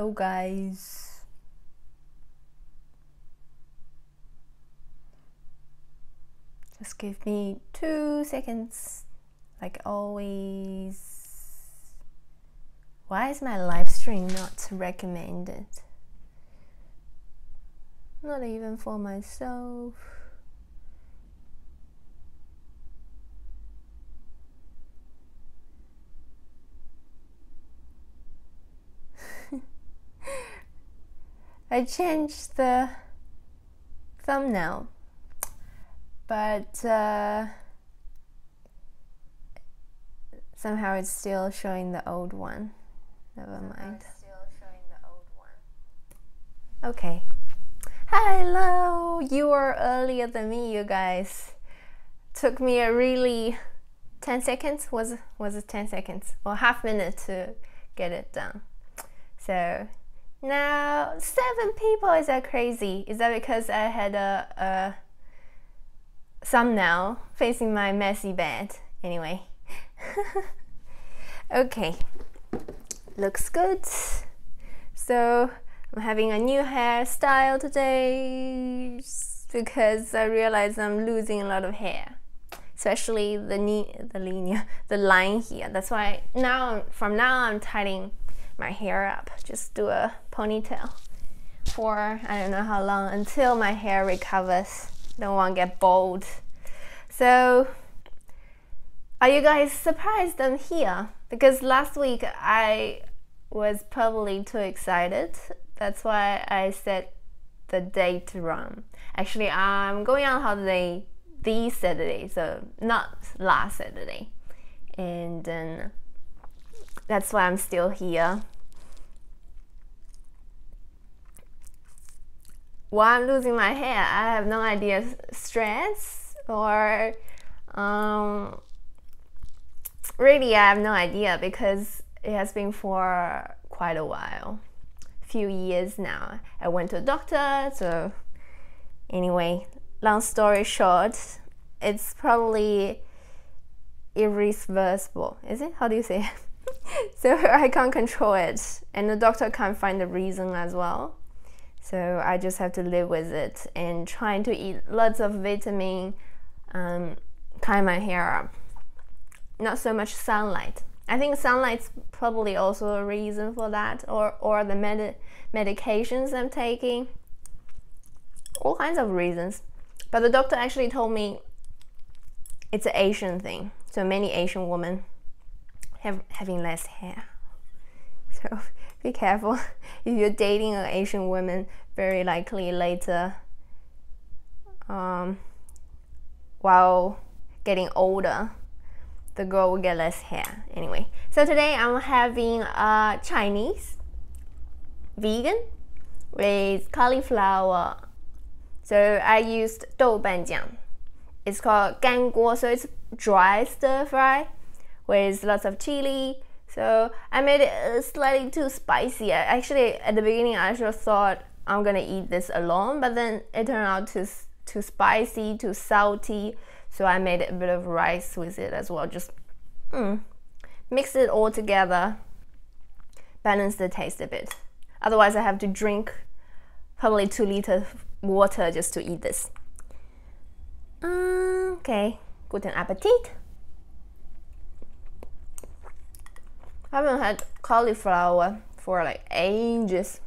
Hello guys. Just give me 2 seconds, like always. Why is my live stream not recommended? Not even for myself. I changed the thumbnail, but somehow it's still showing the old one. Never mind. Okay. Hello! You were earlier than me, you guys. Took me a really 10 seconds. Was it 10 seconds or half minute to get it done? So now 7 people. Is that crazy? Is that because I had a thumbnail facing my messy bed? Anyway. Okay, looks good. So I'm having a new hairstyle today because I realize I'm losing a lot of hair, especially the line here. That's why from now I'm tidying my hair up. Just do a ponytail for I don't know how long until my hair recovers. Don't want to get bald. So are you guys surprised I'm here? Because last week I was probably too excited. That's why I set the date wrong. Actually, I'm going on holiday this Saturday, so not last Saturday. And then that's why I'm still here. Why I'm losing my hair, I have no idea. Stress or really I have no idea because it has been for quite a while. Few years now. I went to a doctor, so anyway, long story short, it's probably irreversible. Is it? How do you say it? So I can't control it, and the doctor can't find the reason as well. So I just have to live with it and trying to eat lots of vitamin, tie my hair up. Not so much sunlight. I think sunlight's probably also a reason for that, or the medications I'm taking. All kinds of reasons. But the doctor actually told me it's an Asian thing. So many Asian women having less hair. So be careful. If you're dating an Asian woman, very likely later, while getting older, the girl will get less hair. Anyway, so today I'm having Chinese vegan with cauliflower. So I used 豆瓣酱. It's called 干锅, so it's dry stir fry with lots of chili. So I made it slightly too spicy. Actually, at the beginning, I just thought I'm gonna eat this alone, but then it turned out too spicy, too salty. So I made a bit of rice with it as well. Just mix it all together, balance the taste a bit. Otherwise, I have to drink probably 2 liters water just to eat this. Okay, guten Appetit. I haven't had cauliflower for like ages.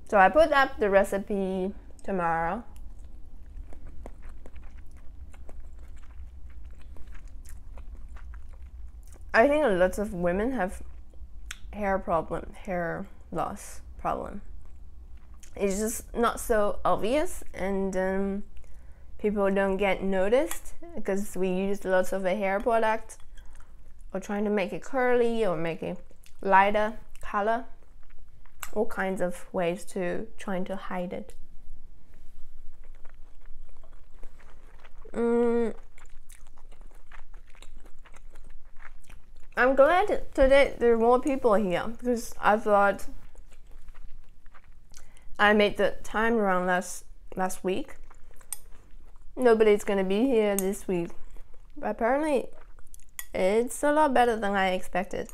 So I put up the recipe tomorrow. I think lots of women have hair loss problem. It's just not so obvious, and people don't get noticed because we use lots of a hair product or trying to make it curly or make it lighter color. All kinds of ways to trying to hide it. I'm glad today there are more people here because I thought I made the time around last week. Nobody's gonna be here this week. But apparently It's a lot better than I expected.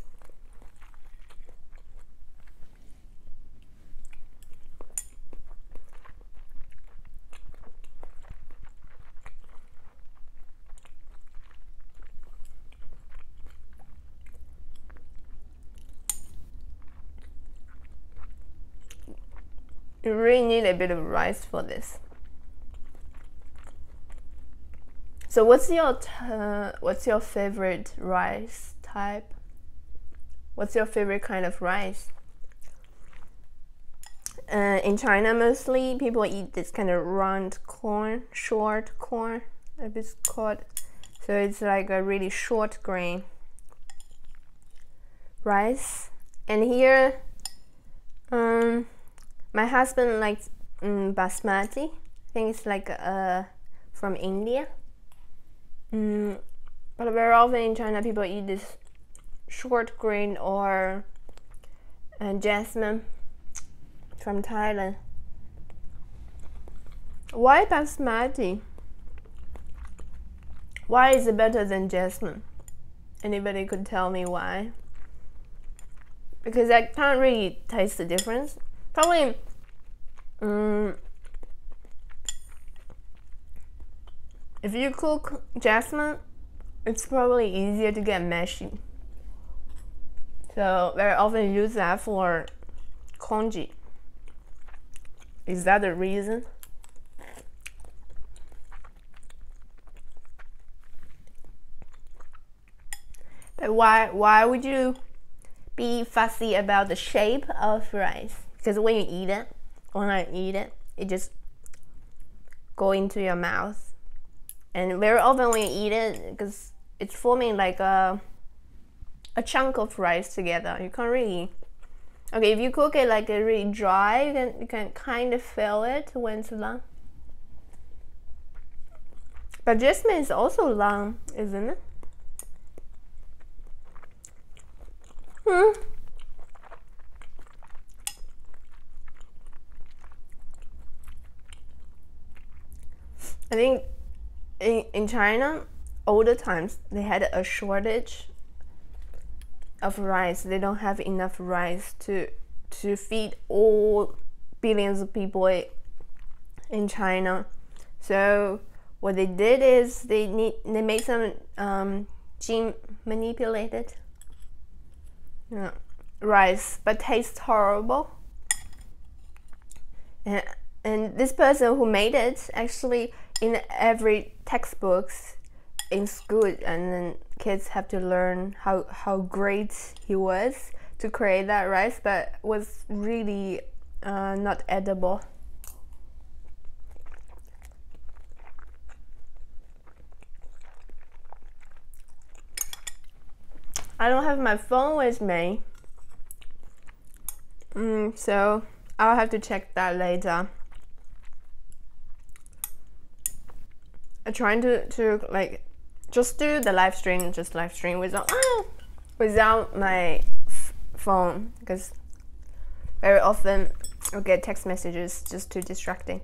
You really need a bit of rice for this. So what's your favorite rice type? What's your favorite kind of rice? In China, mostly people eat this kind of round corn, short corn, as it's called. So it's like a really short grain rice. And here, my husband likes basmati. I think it's like from India. But very often in China, people eat this short grain or jasmine from Thailand. Why basmati? Why is it better than jasmine? Anybody could tell me why? Because I can't really taste the difference. Probably if you cook jasmine, it's probably easier to get mushy. So very often use that for congee. Is that the reason? But why would you be fussy about the shape of rice? Because when you eat it, when I eat it, it just go into your mouth. And very often when you eat it, because it's forming like a chunk of rice together, you can't really. Okay, if you cook it like really dry, you can kind of feel it when it's long. But jasmine is also long, isn't it? I think in China, older times, they had a shortage of rice. They don't have enough rice to feed all billions of people in China. So what they did is they made some gene manipulated rice, but tastes horrible. And this person who made it, actually in every textbooks in school, and then kids have to learn how great he was to create that rice, but was really not edible. I don't have my phone with me, so I'll have to check that later. I'm trying to like just do the live stream, without my phone, because very often I'll get text messages just too distracting.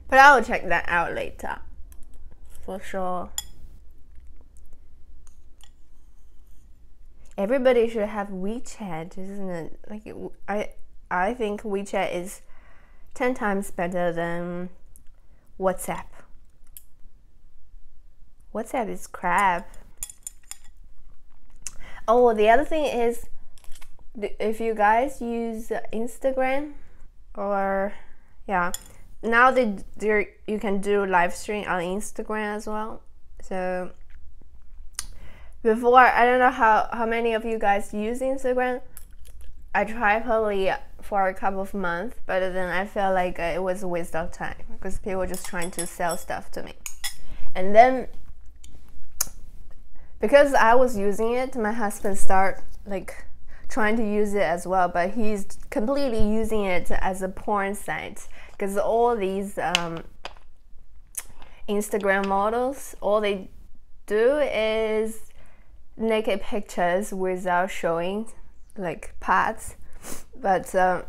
But I'll check that out later, for sure. Everybody should have WeChat, isn't it? Like I think WeChat is 10 times better than WhatsApp. WhatsApp is crap. Oh, the other thing is, if you guys use Instagram, or now you can do live stream on Instagram as well. So before, I don't know how many of you guys use Instagram. I tried probably for a couple of months, but then I felt like it was a waste of time, because people were just trying to sell stuff to me. And then, because I was using it, my husband started like trying to use it as well, but he's completely using it as a porn site, because all these Instagram models, all they do is naked pictures without showing like parts. But to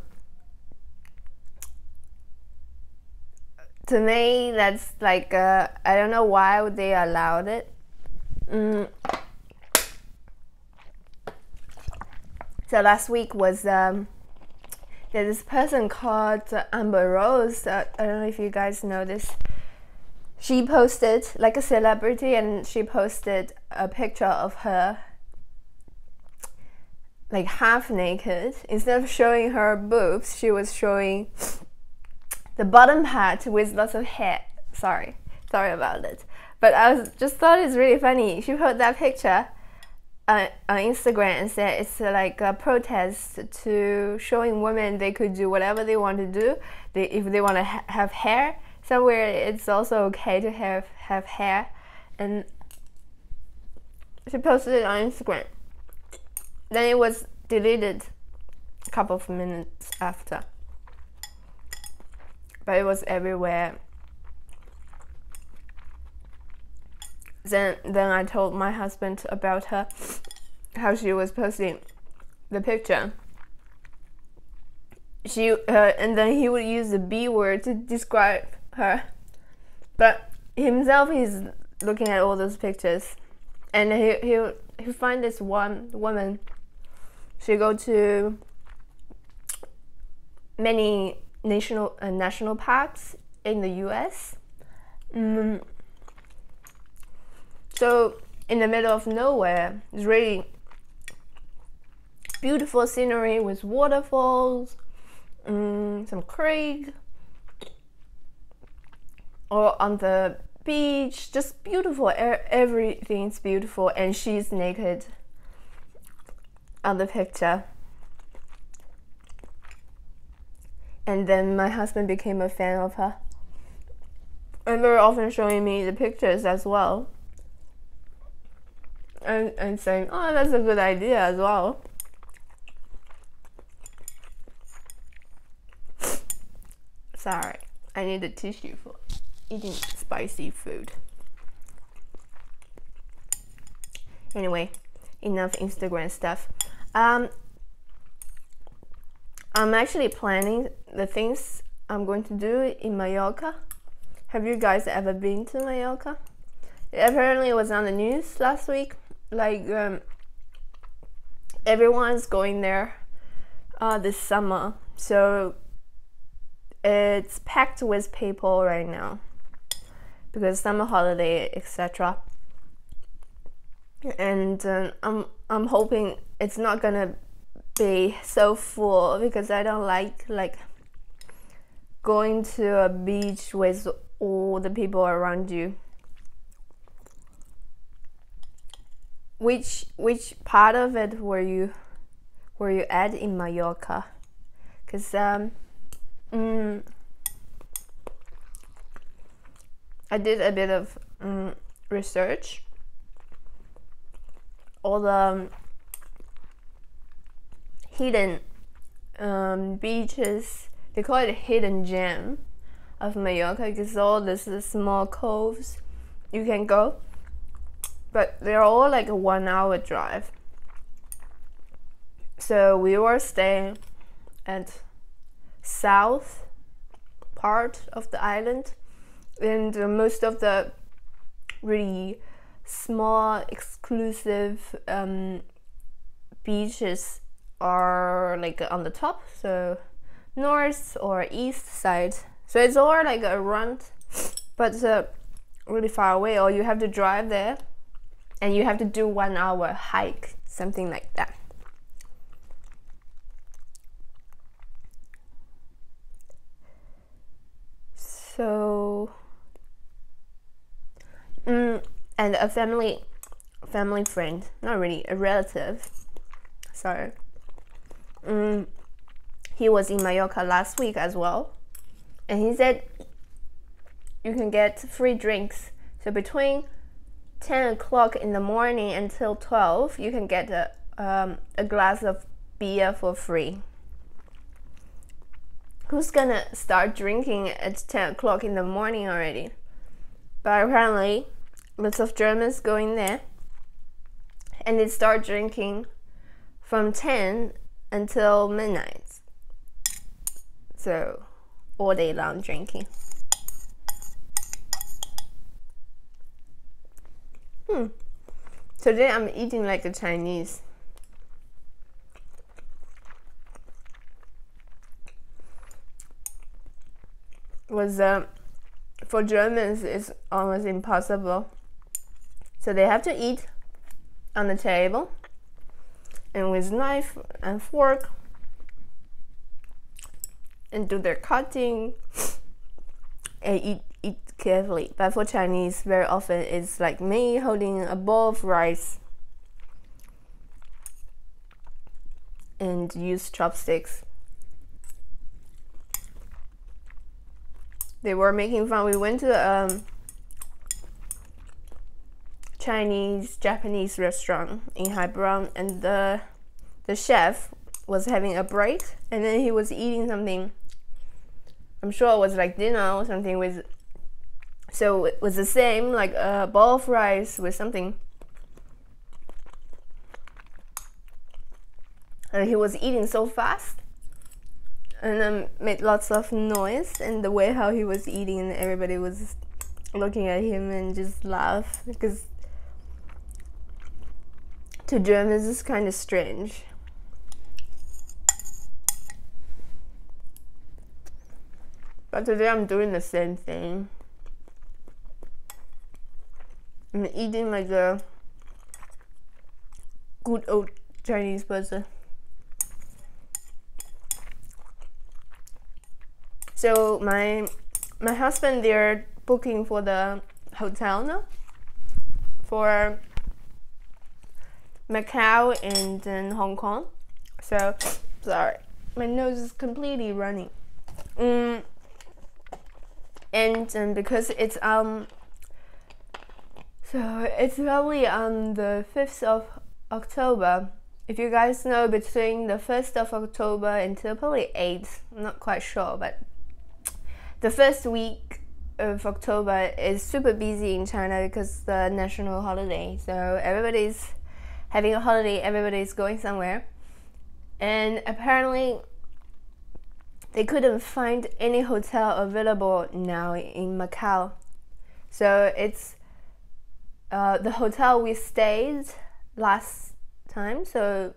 me, that's like I don't know why they allowed it. So last week was there's this person called Amber Rose. I don't know if you guys know this. She posted, like a celebrity, and she posted a picture of her like half naked. Instead of showing her boobs, she was showing the bottom part with lots of hair. Sorry about it. But I just thought it's really funny. She put that picture on Instagram and said it's like a protest to showing women they could do whatever they want to do. If they want to have hair somewhere, it's also okay to have hair. And she posted it on Instagram. Then it was deleted a couple of minutes after. But it was everywhere. Then I told my husband about her, how she was posting the picture. And then he would use the B word to describe her. But himself, he's looking at all those pictures, and he find this one woman. She go to many national parks in the US. So in the middle of nowhere, it's really beautiful scenery with waterfalls, some creek, or on the beach, just beautiful. Everything's beautiful, and she's naked on the picture. And then my husband became a fan of her, and very often showing me the pictures as well, and saying, oh, that's a good idea as well. Sorry, I need a tissue for eating spicy food. Anyway, enough Instagram stuff. I'm actually planning the things I'm going to do in Mallorca. Have you guys ever been to Mallorca? Apparently it was on the news last week. Like everyone's going there this summer. So it's packed with people right now because summer holiday, etc. And I'm hoping it's not gonna be so full, because I don't like going to a beach with all the people around you. Which part of it were you at in Mallorca? Because I did a bit of research. All the hidden beaches, they call it hidden gem of Mallorca, because all this is small coves you can go, but they're all like a 1 hour drive. So we were staying at south part of the island, and most of the really small exclusive beaches are like on the top, so north or east side. So it's all like around, but really far away, or you have to drive there and you have to do 1 hour hike, something like that. So and a family friend, not really a relative, sorry, he was in Mallorca last week as well, and he said you can get free drinks. So between 10 o'clock in the morning until 12, you can get a glass of beer for free. Who's gonna start drinking at 10 o'clock in the morning already? But apparently lots of Germans go in there and they start drinking from 10 until midnight. So all day long drinking. Today I'm eating like a Chinese. Was for Germans it's almost impossible. So they have to eat on the table and with knife and fork and do their cutting and eat carefully. But for Chinese, very often it's like me holding a bowl of rice and use chopsticks. They were making fun. We went to a Chinese Japanese restaurant in Heilbronn, and the chef was having a break, and then he was eating something. I'm sure it was like dinner or something with. So it was the same, like a bowl of rice with something. And he was eating so fast and made lots of noise, and the way how he was eating, and everybody was looking at him and just laugh, because to Germans it's kind of strange. But today I'm doing the same thing. I'm eating like a good old Chinese person. So my husband, they're booking for the hotel now for Macau and then Hong Kong. So sorry, my nose is completely running. And because it's so it's probably on the 5th of October. If you guys know, between the 1st of October until probably 8th, I'm not quite sure, but the first week of October is super busy in China because the national holiday. So everybody's having a holiday, everybody's going somewhere. And apparently they couldn't find any hotel available now in Macau. So it's the hotel we stayed last time, so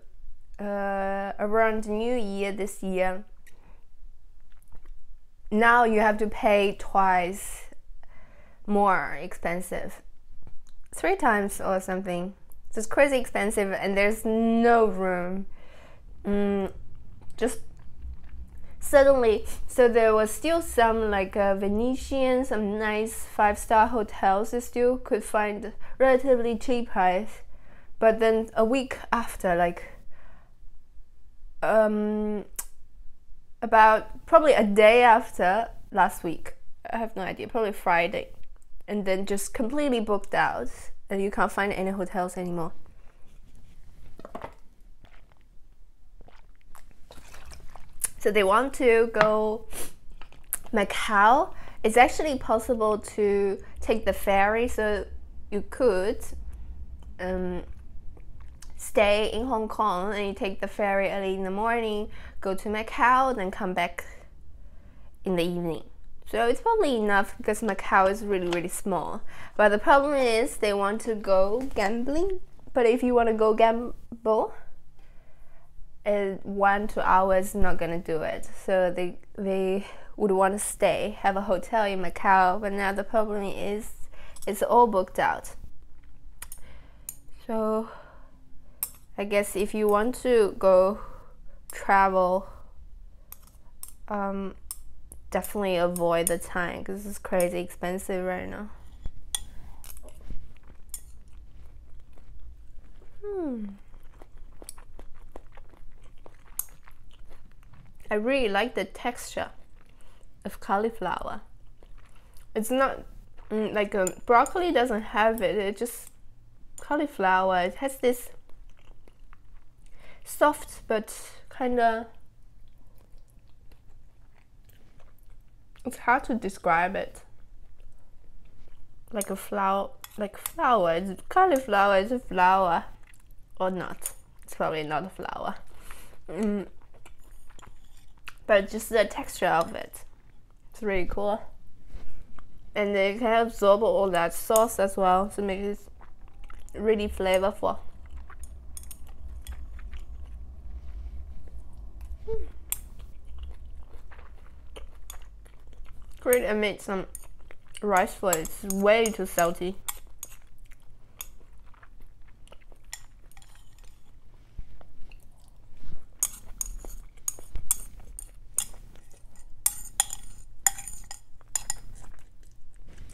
around New Year this year, now you have to pay twice more expensive, 3 times or something. It's crazy expensive, and there's no room. Just suddenly, so there was still some like Venetian, some nice 5-star hotels you still could find relatively cheap price, but then a week after, like about probably a day after last week, I have no idea, probably Friday, and then just completely booked out, and you can't find any hotels anymore. So they want to go Macau. It's actually possible to take the ferry, so you could stay in Hong Kong and you take the ferry early in the morning, go to Macau, then come back in the evening. So it's probably enough because Macau is really, really small. But the problem is they want to go gambling. But if you want to go gamble, 1 to 2 hours is not gonna do it. So they would want to stay, have a hotel in Macau. But now the problem is it's all booked out. So I guess if you want to go travel, definitely avoid the time because it's crazy expensive right now. I really like the texture of cauliflower. It's not like broccoli doesn't have it. It's just cauliflower. It has this soft but kind of, it's hard to describe it. Like a flower, like flower. It's cauliflower is a flower or not? It's probably not a flower. But just the texture of it, it's really cool. And it can absorb all that sauce as well, so make it really flavorful. Great, I made some rice for it. It's way too salty.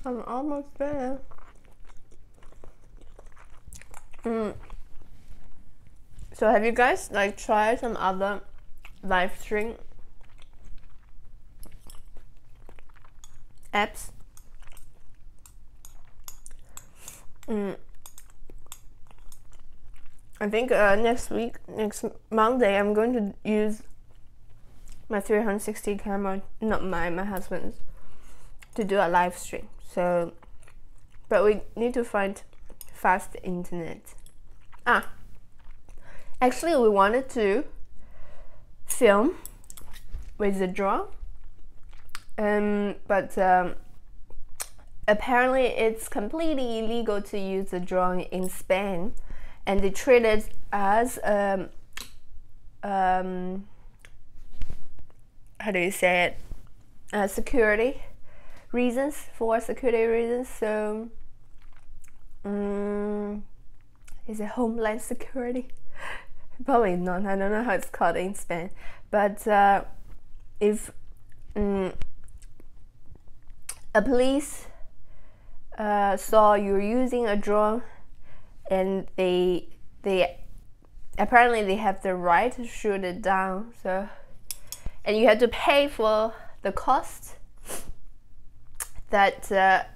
I'm almost there. So have you guys like tried some other live stream apps? I think next Monday, I'm going to use my 360 camera, not my husband's, to do a live stream. So, but we need to find fast internet. Actually, we wanted to film with the drone, but apparently it's completely illegal to use the drone in Spain, and they treat it as how do you say it? Security reasons. So is it Homeland Security? Probably not. I don't know how it's called in Spain. But if a police saw you're using a drone, and they apparently they have the right to shoot it down. So, and you have to pay for the cost that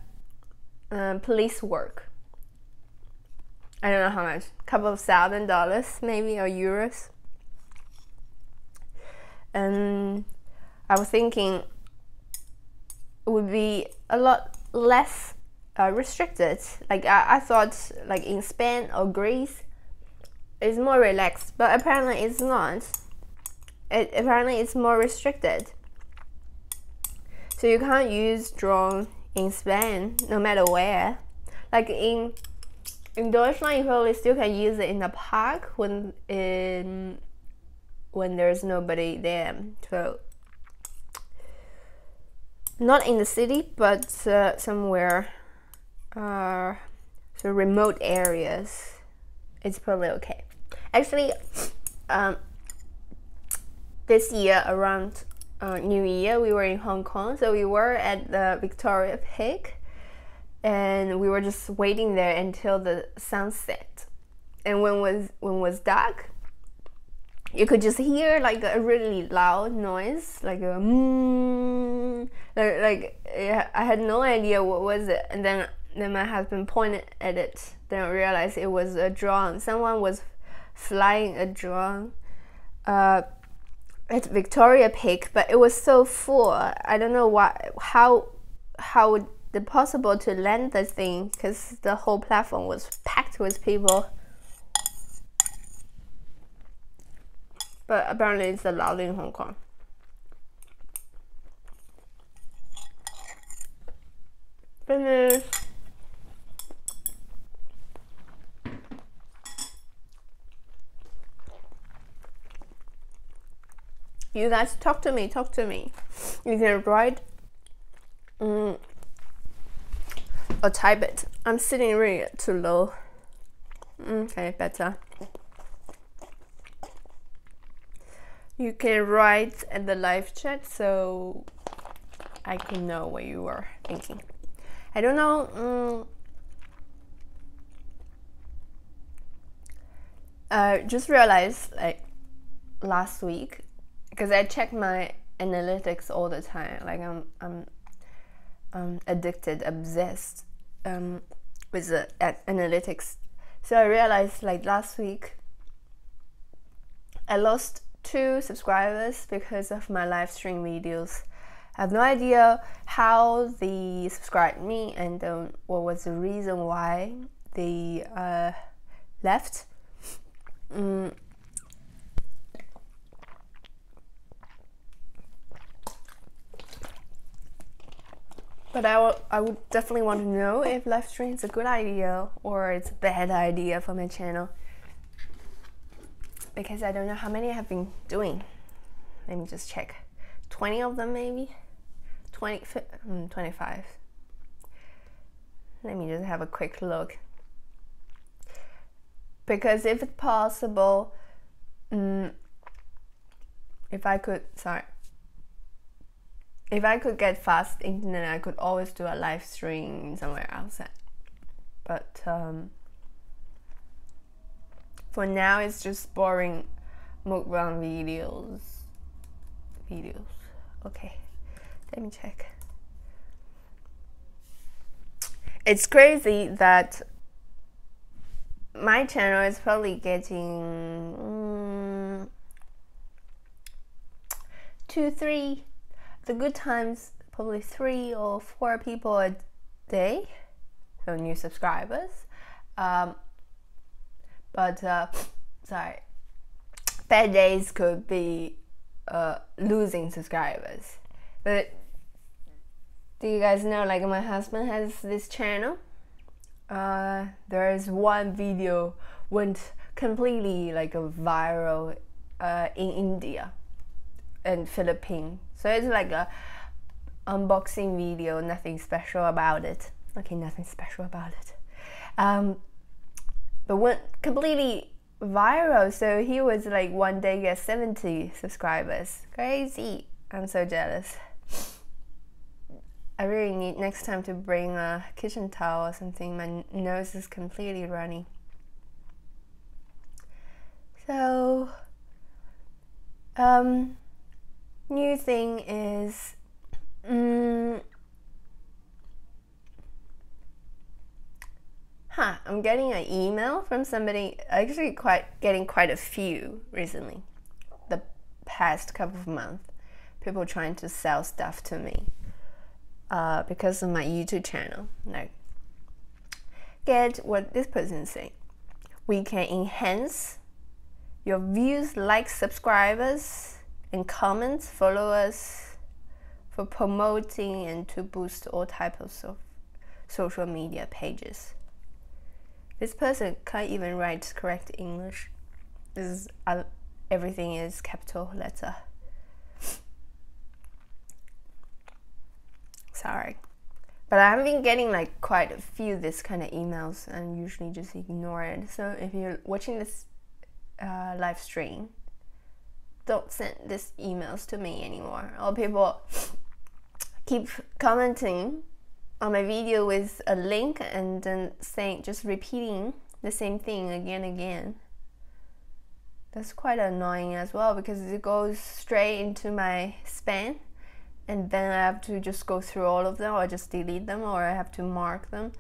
police work. I don't know how much, a couple of $1,000 maybe, or euros. And I was thinking it would be a lot less restricted. Like I thought, like in Spain or Greece, it's more relaxed, but apparently it's not. Apparently it's more restricted. So you can't use drone in Spain, no matter where. Like in Deutschland, you probably still can use it in the park when there's nobody there. So not in the city, but somewhere, so remote areas, it's probably okay. Actually, this year around New Year, we were in Hong Kong, so we were at the Victoria Peak, and we were just waiting there until the sunset. And when it was dark, you could just hear like a really loud noise, like a I had no idea what was it, and then my husband pointed at it. Then I realized it was a drone. Someone was flying a drone at Victoria Peak, but it was so full. I don't know how it possible to land the thing, because the whole platform was packed with people. But apparently it's allowed in Hong Kong. Finish. You guys talk to me. You can write or type it. I'm sitting really too low. Okay, better. You can write at the live chat so I can know what you are thinking. I don't know. Just realized like last week, because I check my analytics all the time. Like I'm addicted, obsessed with the analytics. So I realized like last week I lost 2 subscribers because of my live stream videos. I have no idea how they subscribed me, and what was the reason why they left. But I would definitely want to know if live stream is a good idea or it's a bad idea for my channel, because I don't know how many I have been doing. Let me just check. 20 of them maybe? 25. Let me just have a quick look. Because if it's possible, if I could get fast internet, I could always do a live stream somewhere outside. But for now, it's just boring mukbang videos. Okay, let me check. It's crazy that my channel is probably getting 2-3, the good times probably 3 or 4 people a day, so new subscribers. But sorry, bad days could be losing subscribers. But do you guys know, like, my husband has this channel. There is one video went completely like a viral in India and Philippines. So it's like a unboxing video, nothing special about it. Okay, nothing special about it. But went completely viral. So he was like one day get 70 subscribers. Crazy. I'm so jealous. I really need next time to bring a kitchen towel or something. My nose is completely running. So, new thing is, I'm getting an email from somebody, actually getting quite a few recently, the past couple of months, people trying to sell stuff to me. Because of my YouTube channel. Like, get what this person is saying. We can enhance your views, likes, subscribers, and comments, followers, for promoting and to boost all types of social media pages. This person can't even write correct English. This is everything is capital letter. Sorry, but I've been getting like quite a few this kind of emails and usually just ignore it. So if you're watching this live stream, don't send these emails to me anymore. All people keep commenting on my video with a link and then saying, just repeating the same thing again and again. That's quite annoying as well, because it goes straight into my spam. And then I have to just go through all of them, or just delete them, or I have to mark them.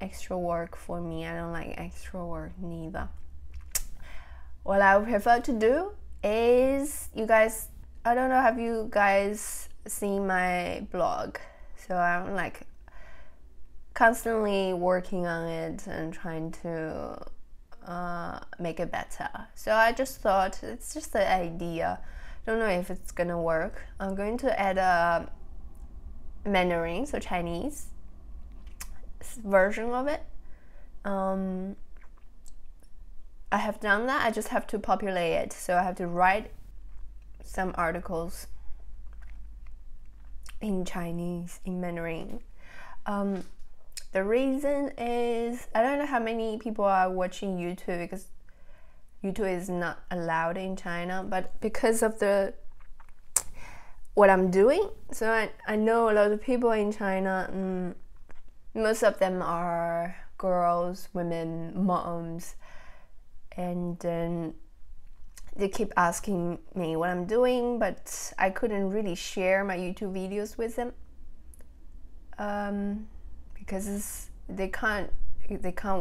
Extra work for me. I don't like extra work neither. What I would prefer to do is, you guys, I don't know, have you guys seen my blog? So I'm like constantly working on it and trying to make it better. So I just thought, it's just an idea. Don't know if it's gonna work. I'm going to add a Mandarin, so Chinese version of it. I have done that. I just have to populate it. So I have to write some articles in Chinese, in Mandarin. The reason is, I don't know how many people are watching YouTube, because YouTube is not allowed in China, but because of what I'm doing, so I know a lot of people in China. Most of them are girls, women, moms, and then they keep asking me what I'm doing, but I couldn't really share my YouTube videos with them because they can't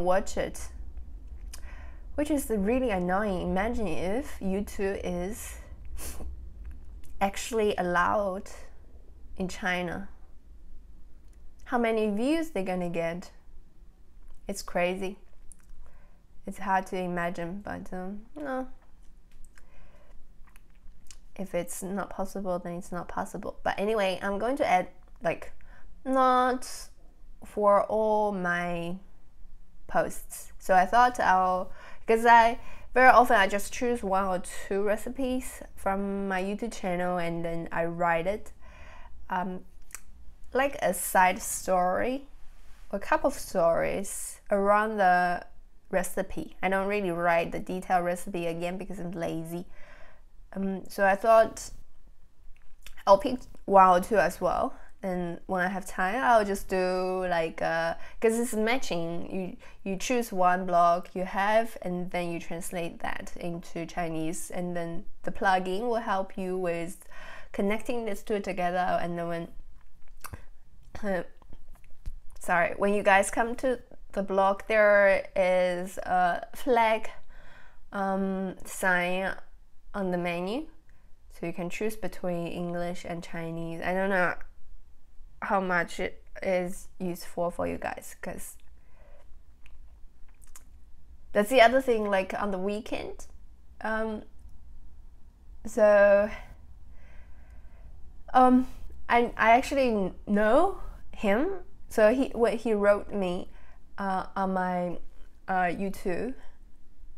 watch it, which is really annoying. Imagine if YouTube is actually allowed in China. How many views they're gonna get? It's crazy. It's hard to imagine, but no. If it's not possible, then it's not possible. But anyway, I'm going to add like not for all my posts. So I thought because I very often I just choose 1 or 2 recipes from my YouTube channel and then I write it like a side story, a couple of stories around the recipe. I don't really write the detailed recipe again because I'm lazy. So I thought I'll pick 1 or 2 as well. And when I have time, I'll just do like because it's matching. You choose 1 block you have, and then you translate that into Chinese, and then the plugin will help you with connecting these 2 together. And then when you guys come to the blog, there is a flag sign on the menu, so you can choose between English and Chinese. I don't know how much it is useful for you guys, because that's the other thing, like on the weekend. I actually know him, so he wrote me on my YouTube.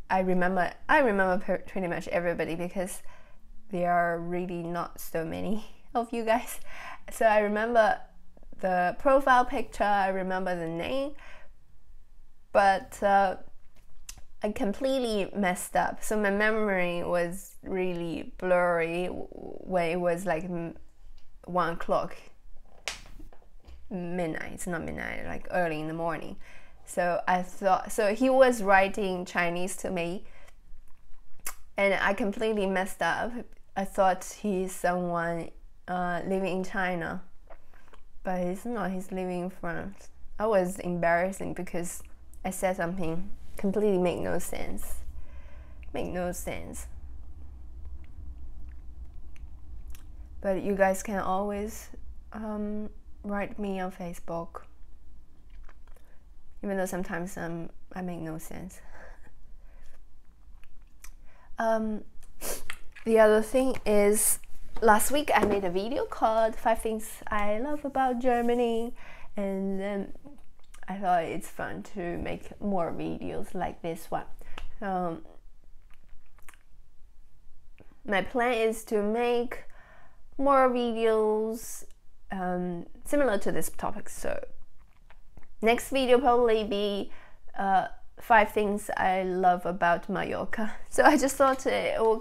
I remember pretty much everybody because there are really not so many of you guys. So I remember the profile picture, I remember the name, but I completely messed up. So my memory was really blurry when it was like 1 o'clock, midnight. It's not midnight, like early in the morning. So I thought, so he was writing Chinese to me, and I completely messed up. I thought he's someone living in China, but he's not. He's living in France. I was embarrassing because I said something completely make no sense. But you guys can always write me on Facebook, even though sometimes I make no sense. The other thing is, last week I made a video called 5 Things I Love About Germany, and then I thought it's fun to make more videos like this one. My plan is to make more videos similar to this topic. So next video probably be 5 things I love about Mallorca. So I just thought it will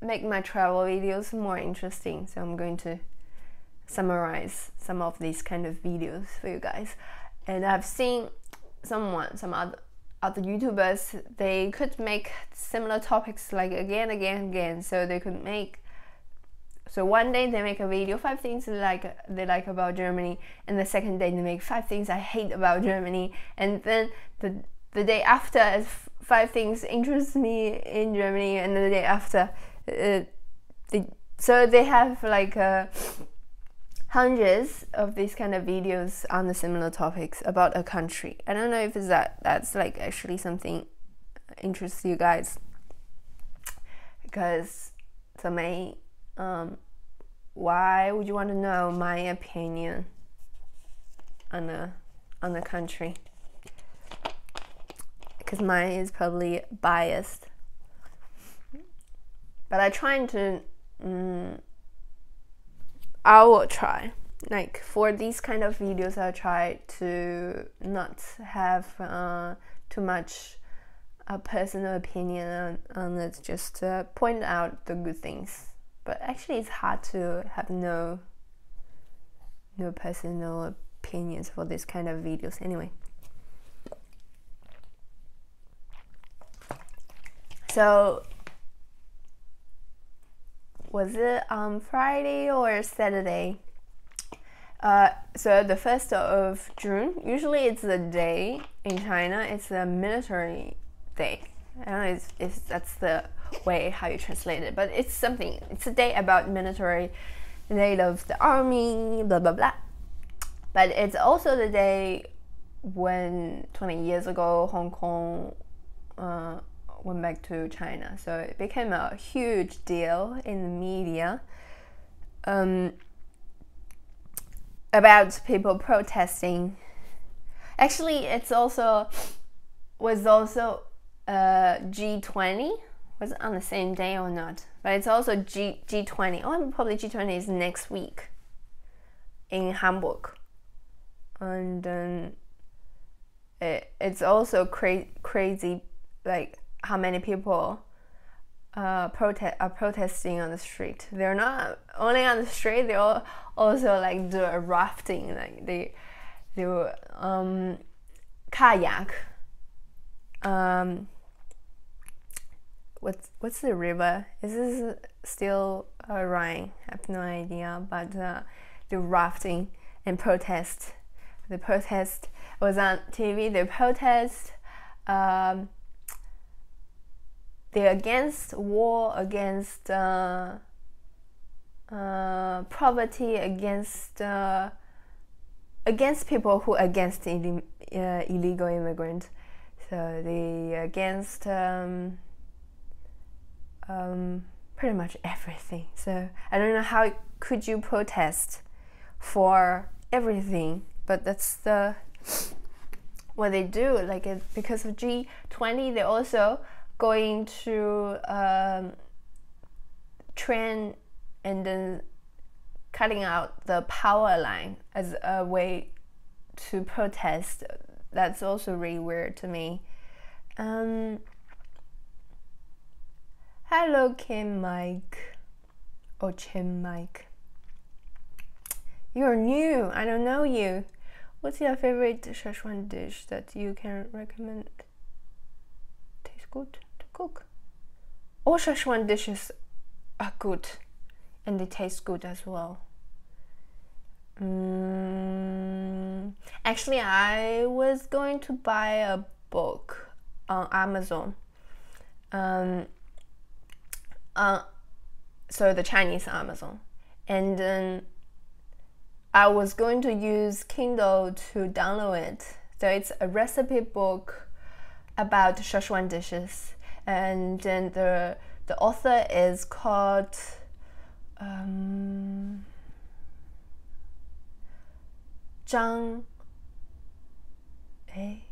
make my travel videos more interesting. So I'm going to summarize some of these kind of videos for you guys. And I've seen some other YouTubers, they could make similar topics like again. So they could make, so one day they make a video 5 things they like about Germany, and the second day they make 5 things I hate about Germany, and then the day after 5 things interest me in Germany, and the day after so they have like hundreds of these kind of videos on the similar topics about a country. I don't know if that's like actually something interests you guys, because to me, why would you want to know my opinion on a country? Because mine is probably biased. But I will try, like for these kind of videos, I'll try to not have too much a personal opinion on it, just point out the good things. But actually it's hard to have no personal opinions for this kind of videos anyway. So was it on Friday or Saturday? So the 1st of June, usually it's the day in China, it's a military day. I don't know if that's the way how you translate it, but it's a day about military, the day of the army, blah blah blah. But it's also the day when 20 years ago Hong Kong went back to China, so it became a huge deal in the media. about people protesting. Actually, was also G20. Was it on the same day or not? But it's also G20. Oh, probably G20 is next week in Hamburg, and then it's also crazy, like how many people are protesting on the street. They're not only on the street; they all also like do a rafting, like they do kayak. What's the river? Is this still a Rhine? I have no idea. But the rafting and protest. The protest was on TV. The protest. They're against war, against poverty, against people who are against illegal immigrants. So they against pretty much everything. So I don't know how could you protest for everything, but that's what they do. Like because of G20, they're also going to train and then cutting out the power line as a way to protest. That's also really weird to me. Hello, Kim Mike. Or Chim Mike. You're new. I don't know you. What's your favorite Sichuan dish that you can recommend? Tastes good to cook. All Sichuan dishes are good, and they taste good as well. Actually, I was going to buy a book on Amazon. So the Chinese Amazon, and then I was going to use Kindle to download it. So it's a recipe book about Sichuan dishes, and then the author is called Zhang. It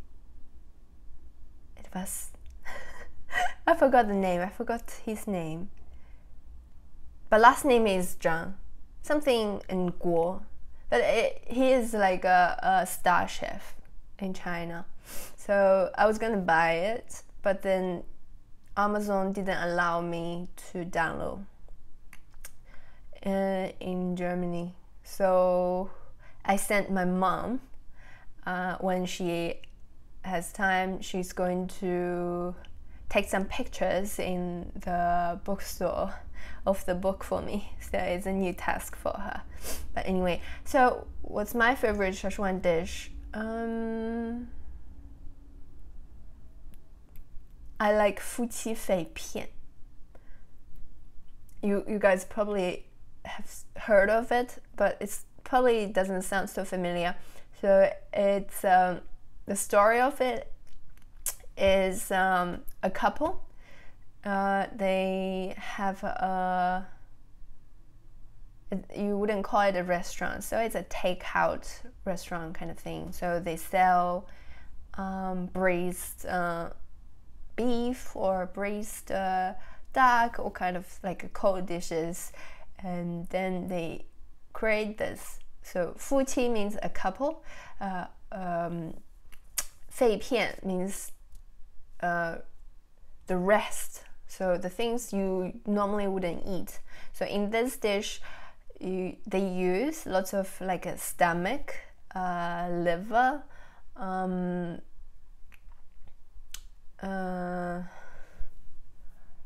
was I forgot the name. I forgot his name. But last name is Zhang, something in Guo. But he is like a star chef in China. So I was gonna buy it, but then Amazon didn't allow me to download in Germany. So I sent my mom. When she has time, she's going to take some pictures in the bookstore of the book for me. So it's a new task for her. But anyway, so what's my favorite Sichuan dish? I like fuqi fei pian. You guys probably have heard of it, but it's probably doesn't sound so familiar. So it's the story of it is a couple. They have you wouldn't call it a restaurant, so it's a takeout restaurant kind of thing. So they sell braised beef or braised duck, or kind of like cold dishes, and then they create this. So fuqi means a couple, fei pian means the rest, so the things you normally wouldn't eat. So in this dish, they use lots of like a stomach, liver,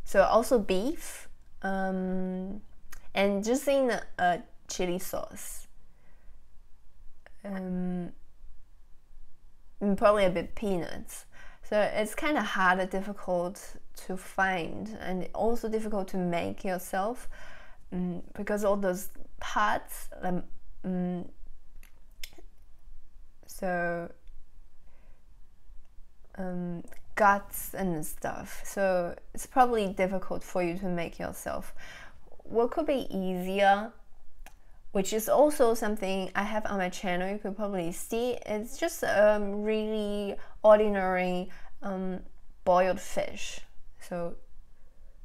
so also beef, and just in a chili sauce, and probably a bit peanuts. So it's kind of hard and difficult to find, and also difficult to make yourself, because all those parts, so guts and stuff. So it's probably difficult for you to make yourself. What could be easier which is also something I have on my channel. You could probably see it's just really ordinary boiled fish. So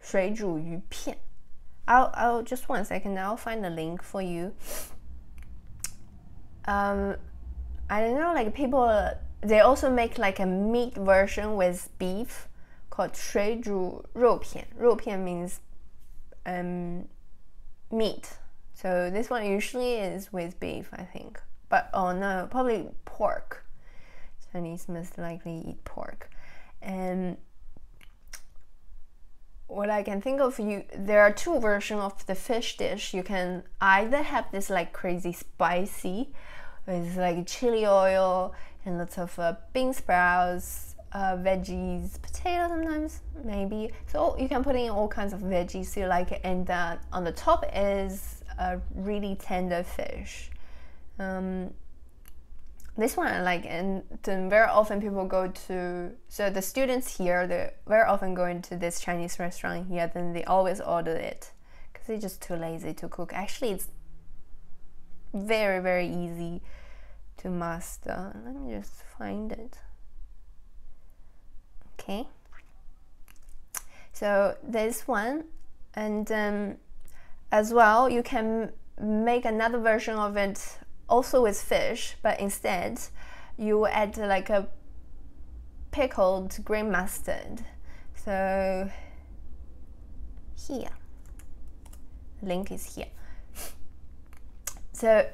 水煮鱼片. I'll just 1 second. I'll find the link for you. I don't know, like people, they also make like a meat version with beef called 水煮肉片. 肉片 means meat. So this one usually is with beef, I think. But oh no, probably pork. Chinese most likely eat pork. And what I can think of, there are 2 versions of the fish dish. You can either have this like crazy spicy with like chili oil and lots of bean sprouts, veggies, potatoes sometimes, maybe. So you can put in all kinds of veggies you like, and on the top is a really tender fish. This one I like, and then very often people go to, so the students here, they very often go into this Chinese restaurant here, then they always order it because they're just too lazy to cook. Actually, it's very, very easy to master. Let me just find it. Okay. So this one, and as well, you can make another version of it also with fish, but instead you add like a pickled green mustard. So here, the link is here. So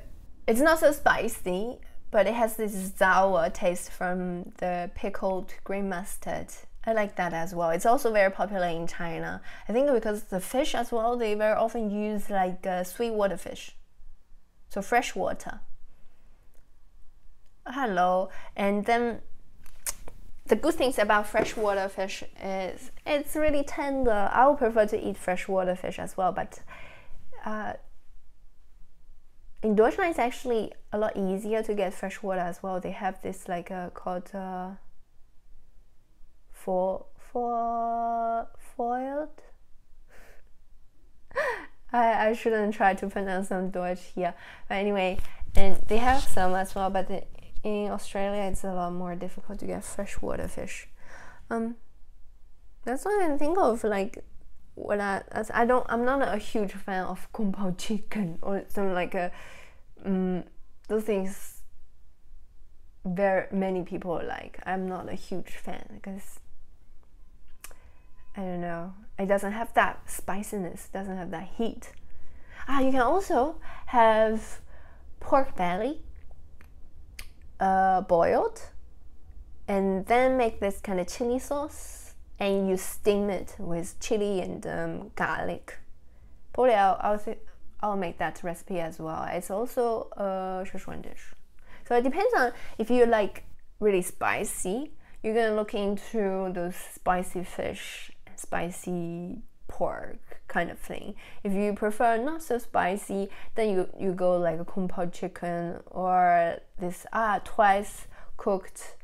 it's not so spicy, but it has this sour taste from the pickled green mustard. I like that as well. It's also very popular in China. I think because the fish as well, they very often use like sweetwater fish. So fresh water. Hello. And then the good things about freshwater fish is it's really tender. I would prefer to eat freshwater fish as well, but in Deutschland it's actually a lot easier to get freshwater as well. They have this like called foiled. I shouldn't try to pronounce some Deutsch here, but anyway, and they have some as well, but in Australia it's a lot more difficult to get freshwater fish. That's what I can think of, like what I'm not a huge fan of kung pao chicken or something like those things very many people like. I'm not a huge fan because I don't know, it doesn't have that spiciness, doesn't have that heat. You can also have pork belly boiled and then make this kind of chili sauce, and you steam it with chili and garlic. Probably I'll make that recipe as well. It's also a Sichuan dish. So it depends on if you like really spicy, you're gonna look into those spicy fish, spicy pork kind of thing. If you prefer not so spicy, then you go like a kung pao chicken or this twice cooked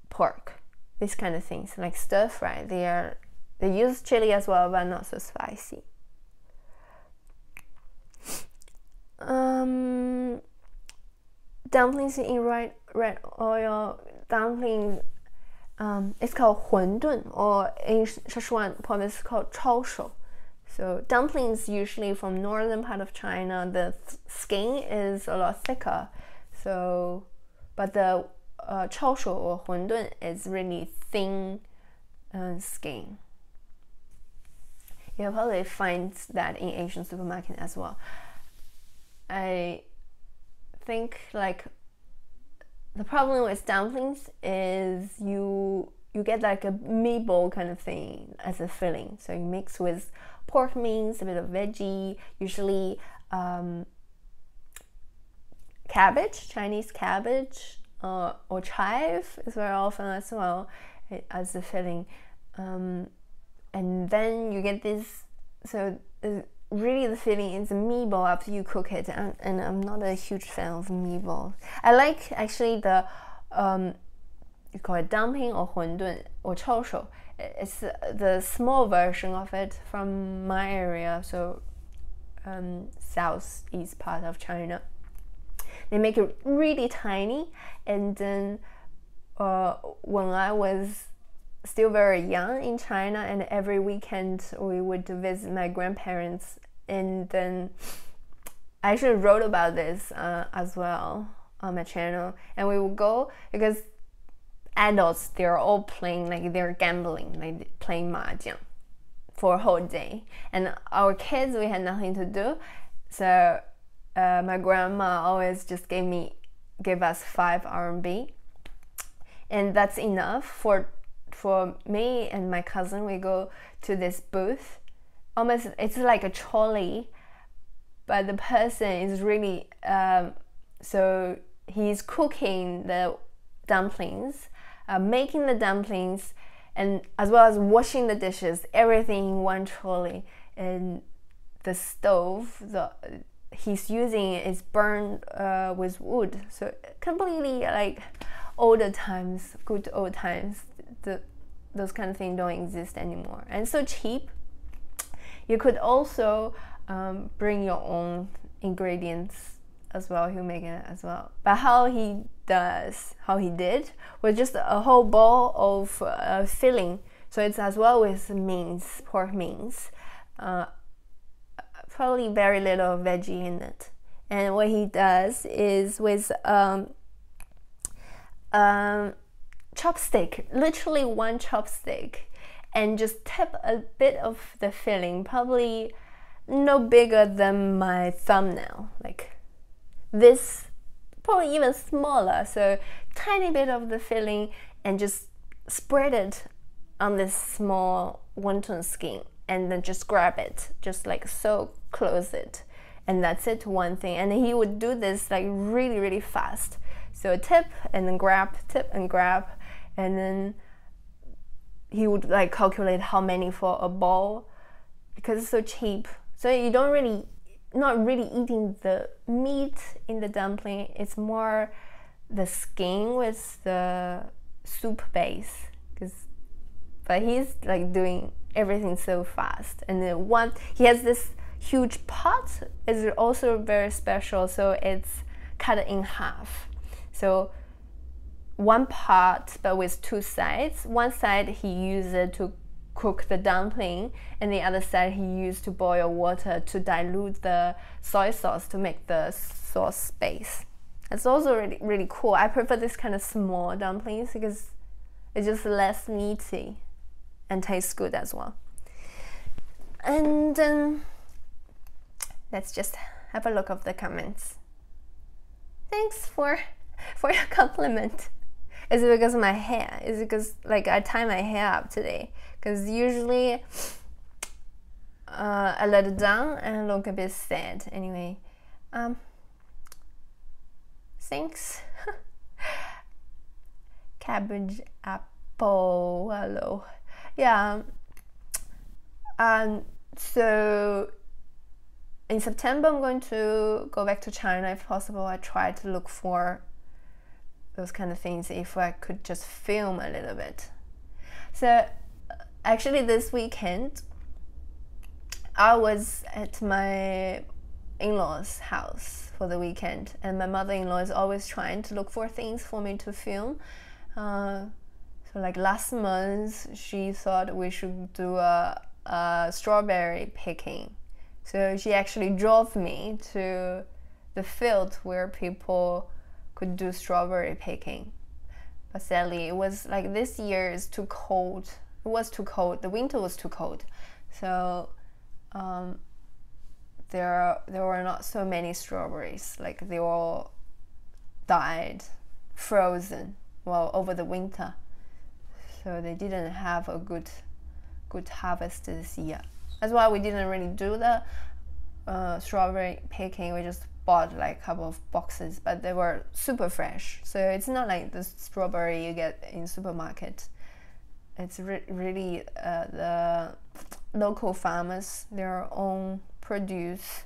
pork. These kind of things like stir fry. They use chili as well, but not so spicy. Dumplings in red oil. Dumpling, it's called 馄饨, or in Sichuan province it's called 抄手. So dumplings usually from northern part of China, the skin is a lot thicker. So, but the 抄手 or 馄饨 is really thin skin. You'll probably find that in Asian supermarket as well. I think like the problem with dumplings is you get like a meatball kind of thing as a filling. So you mix with pork mince, a bit of veggie, usually cabbage, Chinese cabbage, or chive is very often as well as the filling. And then you get this, so really the filling is a meatball after you cook it, and I'm not a huge fan of meatballs. I like actually the you call it dumpling or 馄饨 or 抄手. It's the small version of it from my area. So southeast part of China. They make it really tiny, and then when I was still very young in China, and every weekend we would visit my grandparents, and then I actually wrote about this as well on my channel, and we would go because adults, they're all playing, like they're gambling, like playing mahjong for a whole day, and our kids, we had nothing to do, so my grandma always just gave us 5 RMB, and that's enough for me and my cousin. We go to this booth, almost it's like a trolley, but the person is really so he's cooking the dumplings, making the dumplings, and as well as washing the dishes, everything in one trolley. And the stove he's using is burned with wood, so completely like older times, good old times. Those kind of things don't exist anymore, and it's so cheap. You could also bring your own ingredients as well. He'll make it as well, but how he did was just a whole bowl of filling, so it's as well with mince, pork mince, probably very little veggie in it. And what he does is with chopstick, literally one chopstick, and just tip a bit of the filling, probably no bigger than my thumbnail, like this, probably even smaller, so tiny bit of the filling, and just spread it on this small wonton skin, and then just grab it, just like so, close it, and that's it, one thing. And he would do this like really, really fast, so tip and then grab, tip and grab, and then he would like calculate how many for a bowl, because it's so cheap. So you don't really, not really eating the meat in the dumpling, it's more the skin with the soup base. But he's like doing everything so fast. And then he has this huge pot, is also very special, so it's cut in half. So one pot, but with 2 sides. One side he used it to cook the dumpling, and the other side he used to boil water to dilute the soy sauce to make the sauce base. It's also really, really cool. I prefer this kind of small dumplings because it's just less meaty and tastes good as well. And let's just have a look of the comments. Thanks for your compliment. Is it because of my hair? Is it because like I tie my hair up today? Because usually I let it down and look a bit sad. Anyway, thanks. Cabbage apple, hello. Yeah. So in September I'm going to go back to China if possible. I try to look for those kind of things if I could just film a little bit. So actually this weekend I was at my in-laws house for the weekend, and my mother-in-law is always trying to look for things for me to film. So like last month she thought we should do a strawberry picking, so she actually drove me to the field where people could do strawberry picking. But sadly it was like this year is too cold. It was too cold, the winter was too cold, so there were not so many strawberries, like they all died, frozen, well, over the winter, so they didn't have a good harvest this year. That's why we didn't really do the strawberry picking. We just bought like a couple of boxes, but they were super fresh, so it's not like the strawberry you get in supermarket. It's really the local farmers, their own produce.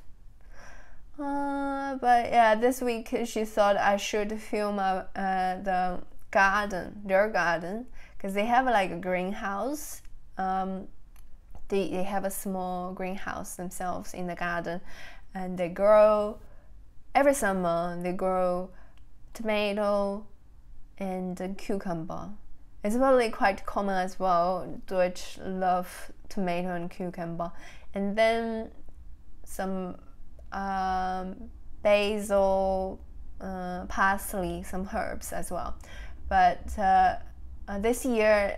But yeah, this week she thought I should film the garden, their garden, because they have like a greenhouse they have a small greenhouse themselves in the garden, and they grow every summer. They grow tomato and cucumber. It's probably quite common as well. Dutch love tomato and cucumber, and then some basil, parsley, some herbs as well. But this year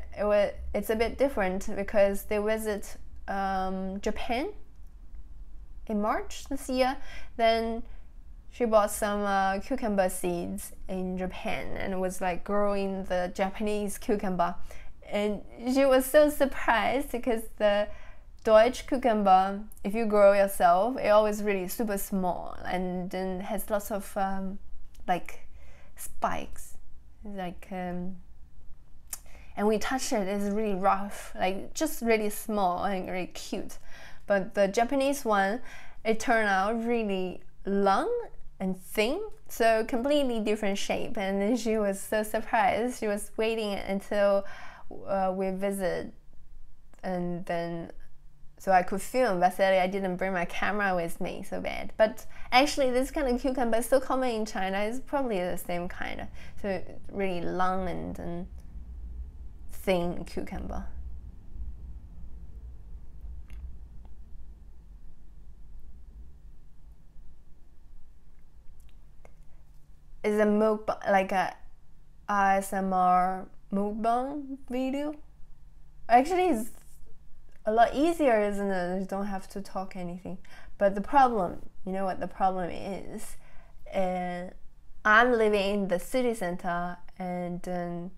it's a bit different because they visit Japan in March this year. Then she bought some cucumber seeds in Japan and was like growing the Japanese cucumber, and she was so surprised because the Deutsch cucumber, if you grow yourself, it always really super small and then has lots of like spikes, like and we touch it, it's really rough, like just really small and really cute. But the Japanese one, it turned out really long and thin, so completely different shape. And then she was so surprised. She was waiting until we visit, and then so I could film, but sadly I didn't bring my camera with me, so bad. But actually this kind of cucumber is so common in China. It's probably the same kind, so really long and thin cucumber. It's a mukbang, like a ASMR mukbang video. Actually, it's a lot easier, isn't it? You don't have to talk anything. But the problem, you know what the problem is? I'm living in the city center, and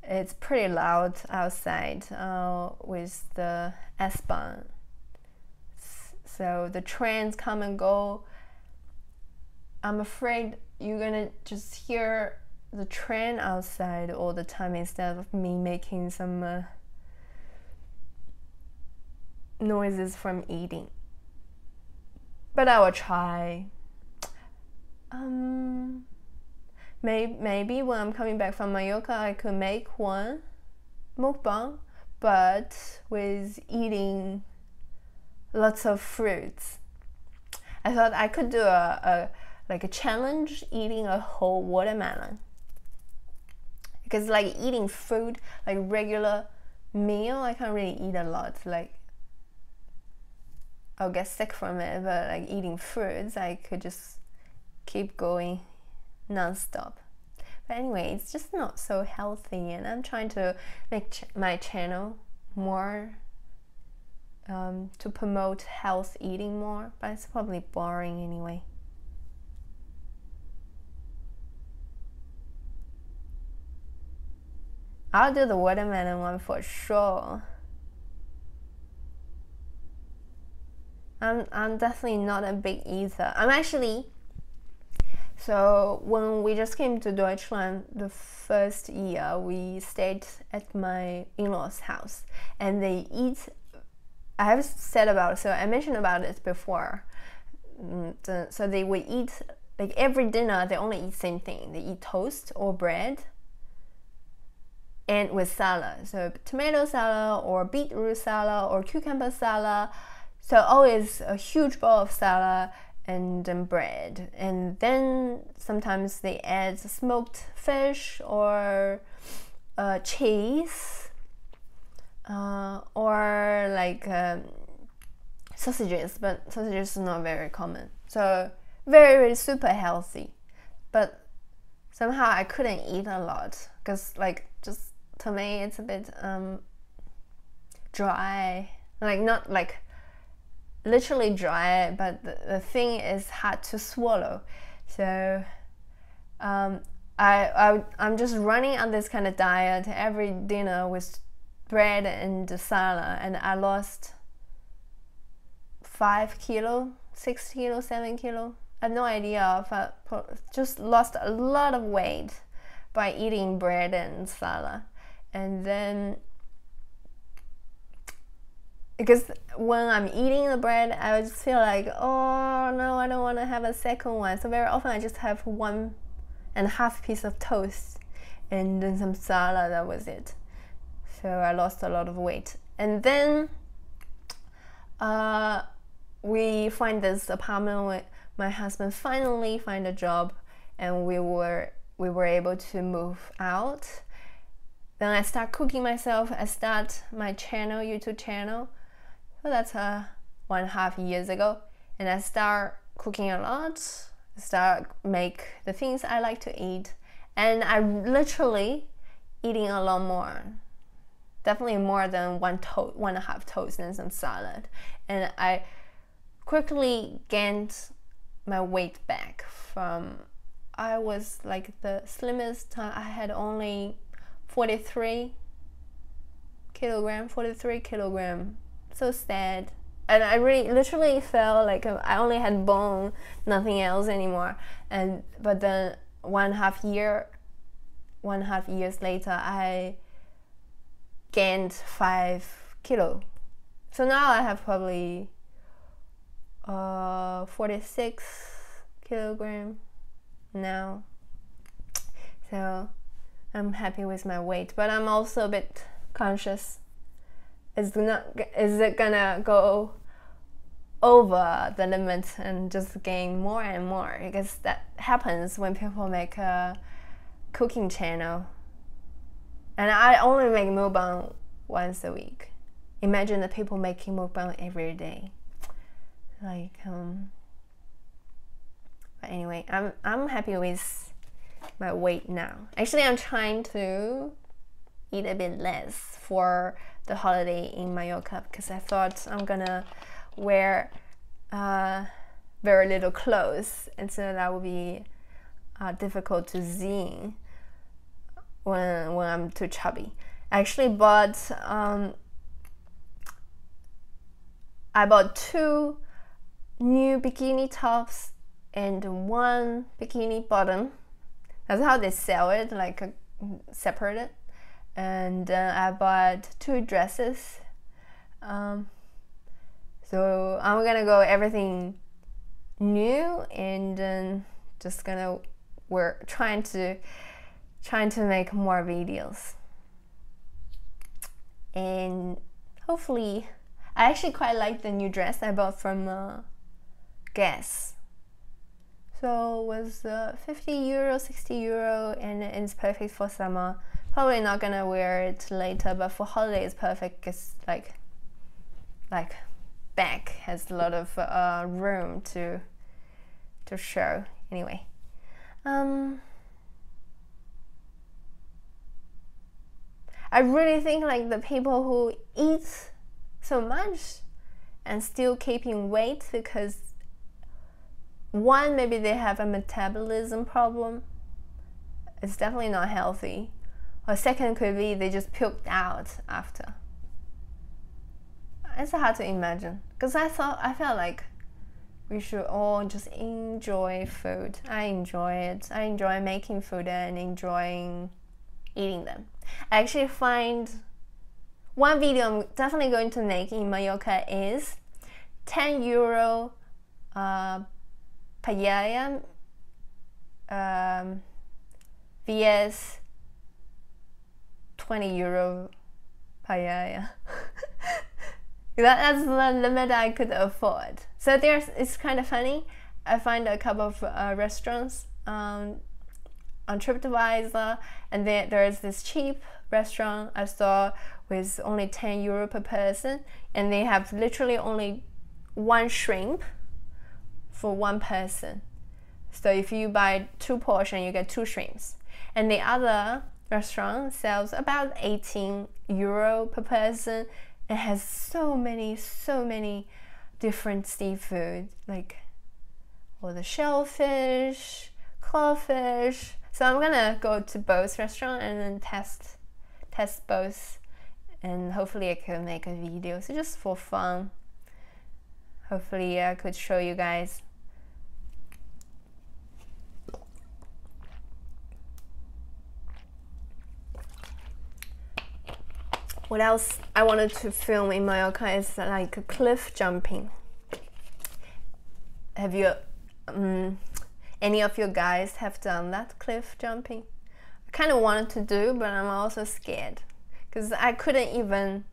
it's pretty loud outside with the S-Bahn. So the trains come and go. I'm afraid you're gonna just hear the train outside all the time instead of me making some noises from eating. But I will try. Maybe when I'm coming back from Mallorca, I could make one mukbang, but with eating lots of fruits. I thought I could do a challenge eating a whole watermelon, because like eating food, like regular meal, I can't really eat a lot. Like I'll get sick from it, but like eating fruits, I could just keep going non-stop. But anyway, it's just not so healthy, and I'm trying to make my channel more to promote health eating more, but it's probably boring anyway. I'll do the watermelon one for sure. I'm definitely not a big eater. I'm actually, so when we just came to Deutschland the first year, we stayed at my in-laws' house, and they eat, I have said about, so I mentioned about it before. So they would eat, like every dinner, they only eat same thing. They eat toast or bread, and with salad, so tomato salad or beetroot salad or cucumber salad. So always a huge bowl of salad and then bread, and then sometimes they add smoked fish or cheese or like sausages, but sausages are not very common. So very, very super healthy, but somehow I couldn't eat a lot because like just to me it's a bit dry, like not like literally dry, but the thing is hard to swallow. So I'm just running on this kind of diet every dinner with bread and salad, and I lost 5 kilo, 6 kilo, 7 kilo. I have no idea if I just lost a lot of weight by eating bread and salad. And then because when I'm eating the bread, I just feel like, oh no, I don't want to have a second one. So very often I just have 1.5 piece of toast and then some salad. That was it. So I lost a lot of weight. And then we find this apartment with my husband finally find a job, and we were able to move out. Then I start cooking myself. I start my channel, YouTube channel. So that's 1.5 years ago, and I start cooking a lot. Start make the things I like to eat, and I literally eating a lot more. Definitely more than 1.5 toast and some salad, and I quickly gained my weight back from. I was like the slimmest time. I had only 43 kilogram. So sad. And I really literally felt like I only had bone, nothing else anymore. But then 1.5 years later, I gained 5 kilo. So now I have probably 46 kilogram now. So I'm happy with my weight, but I'm also a bit conscious. Is it gonna go over the limit and just gain more and more? Because that happens when people make a cooking channel. And I only make mukbang once a week. Imagine the people making mukbang every day. Like, but anyway, I'm happy with my weight now. Actually, I'm trying to eat a bit less for the holiday in Mallorca, because I thought I'm gonna wear very little clothes, and so that would be difficult to zine when I'm too chubby. I actually bought I bought 2 new bikini tops and 1 bikini bottom. That's how they sell it, like separated. And I bought 2 dresses. So I'm gonna go everything new, and just gonna trying to make more videos. And hopefully, I actually quite like the new dress I bought from Guess. So it was 50 euro, 60 euro, and it's perfect for summer. Probably not gonna wear it later, but for holiday it's perfect, because like back has a lot of room to show. Anyway, I really think like the people who eat so much and still keeping weight, because one, maybe they have a metabolism problem. It's definitely not healthy. Or second could be they just puked out after. It's hard to imagine, because I felt like we should all just enjoy food. I enjoy it. I enjoy making food and enjoying eating them. I actually find one video I'm definitely going to make in Mallorca is 10 euro paella vs 20 euro paella. That's the limit I could afford. So it's kind of funny. I find a couple of restaurants on TripAdvisor, and then there's this cheap restaurant I saw with only 10 euro per person, and they have literally only 1 shrimp for 1 person. So if you buy 2 portions, you get 2 shrimps. And the other restaurant sells about 18 euro per person. It has so many different seafood, like all the shellfish, clawfish. So I'm gonna go to both restaurants and then test both, and hopefully I can make a video. So just for fun, hopefully I could show you guys. What else I wanted to film in Mallorca is like cliff jumping. Have you, any of you guys have done that, cliff jumping? I kind of wanted to do, but I'm also scared, because I couldn't even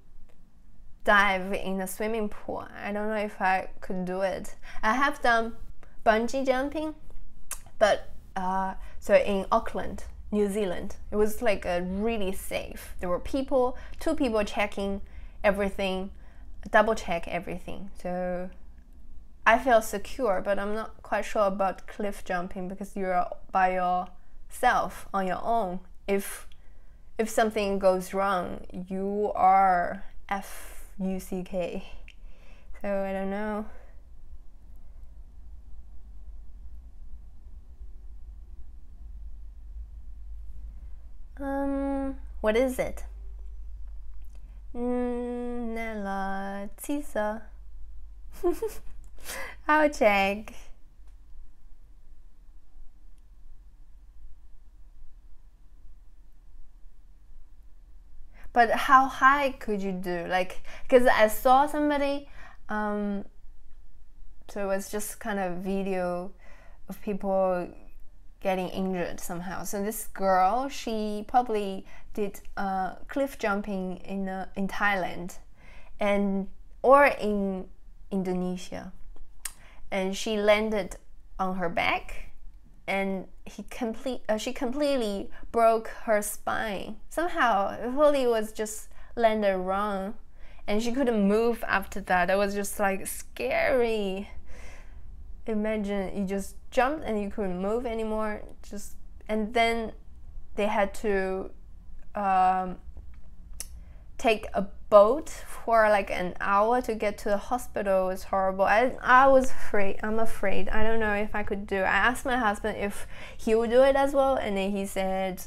dive in a swimming pool. I don't know if I could do it. I have done bungee jumping, but so in Auckland, New Zealand, it was like really safe. There were two people checking everything, double check everything. So I felt secure, but I'm not quite sure about cliff jumping because you're by yourself on your own. If something goes wrong, you are FUCK. So I don't know. What is it? Nella Tisa. I'll check. But how high could you do? Like, because I saw somebody, so it was just kind of video of people getting injured somehow. So this girl, she probably did cliff jumping in Thailand, or in Indonesia, and she landed on her back, and she completely broke her spine. Somehow, it probably was just landed wrong, and she couldn't move after that. It was just like scary. Imagine you just jumped and you couldn't move anymore. And then they had to take a boat for like an hour to get to the hospital. It was horrible. I was afraid. I'm afraid. I don't know if I could do it. I asked my husband if he would do it as well, and then he said,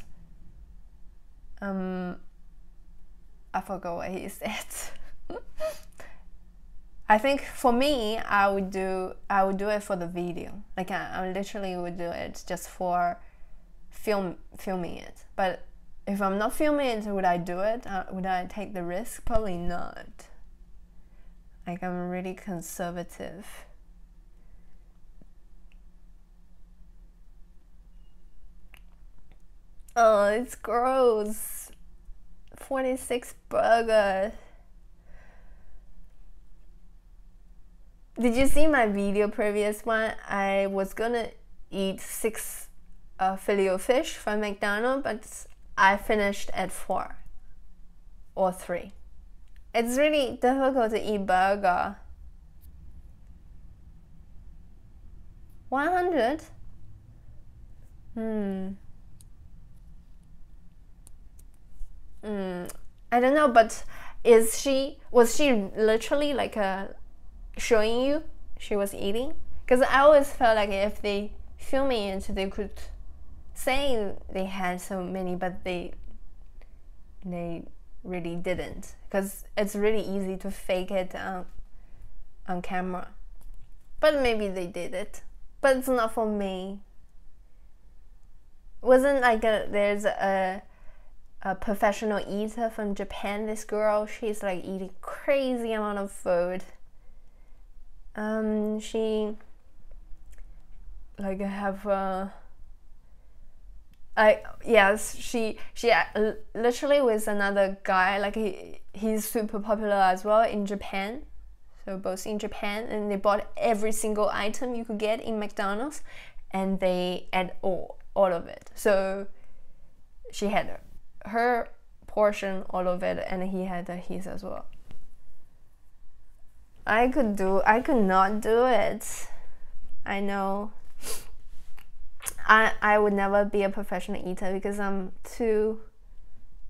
I forgot what he said. I think for me, I would do it for the video. Like I literally would do it just for filming it. But if I'm not filming it, would I do it? Would I take the risk? Probably not. Like I'm really conservative. Oh, it's gross. 46 burgers. Did you see my video previous one? I was gonna eat 6 filet-o-fish from McDonald's, but I finished at 4 or 3. It's really difficult to eat burger. 100? I don't know, but was she literally like showing you she was eating? Because I always felt like if they filming it, they could say they had so many, but they really didn't, because it's really easy to fake it on camera. But maybe they did it, but it's not for me. Wasn't like there's a professional eater from Japan. This girl, she's like eating crazy amount of food. She like have she literally with another guy, like he's super popular as well in Japan. So both in Japan, and they bought every single item you could get in McDonald's, and they ate all of it. So she had her portion, all of it, and he had his as well. I could not do it. I know. I would never be a professional eater because I'm too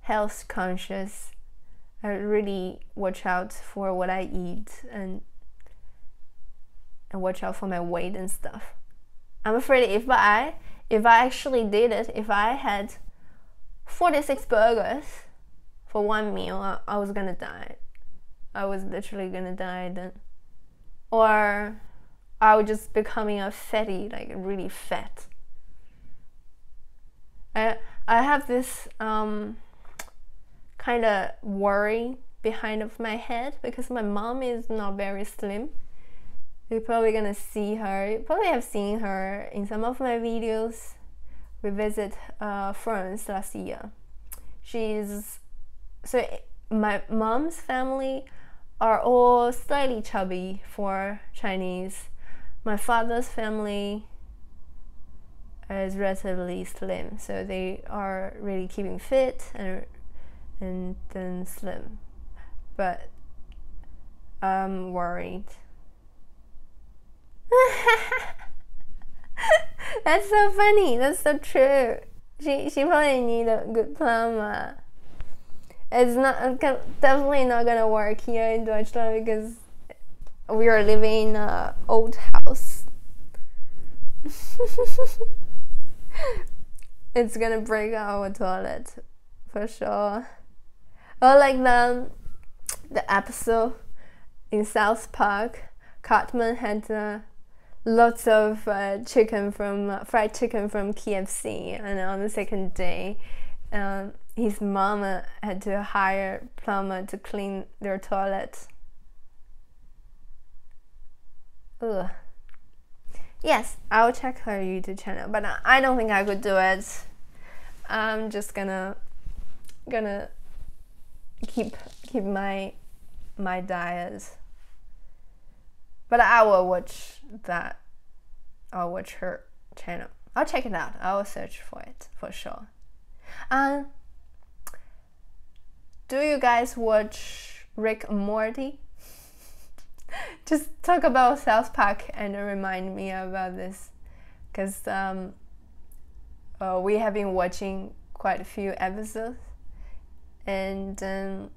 health conscious. I really watch out for what I eat and watch out for my weight and stuff. I'm afraid if I actually did it, if I had 46 burgers for one meal, I was gonna die. I was literally gonna die then. Or I would just becoming a fatty, like really fat. I have this kind of worry behind of my head because my mom is not very slim. You're probably gonna see her. You probably have seen her in some of my videos. We visit France last year. My mom's family are all slightly chubby for Chinese. My father's family is relatively slim, so they are really keeping fit and then slim. But I'm worried. That's so funny. That's so true. She probably need a good plumber. It's definitely not gonna work here in Deutschland because we are living in an old house. It's gonna break our toilet for sure. Or like the episode in South Park, Cartman had lots of fried chicken from KFC, and on the second day, his mama had to hire a plumber to clean their toilet. Ugh. Yes, I'll check her YouTube channel, but I don't think I could do it. I'm just gonna keep my diet. But I will watch that. I'll watch her channel. I'll check it out. I will search for it for sure. Do you guys watch Rick and Morty? Just talk about South Park and remind me about this, because we have been watching quite a few episodes, and the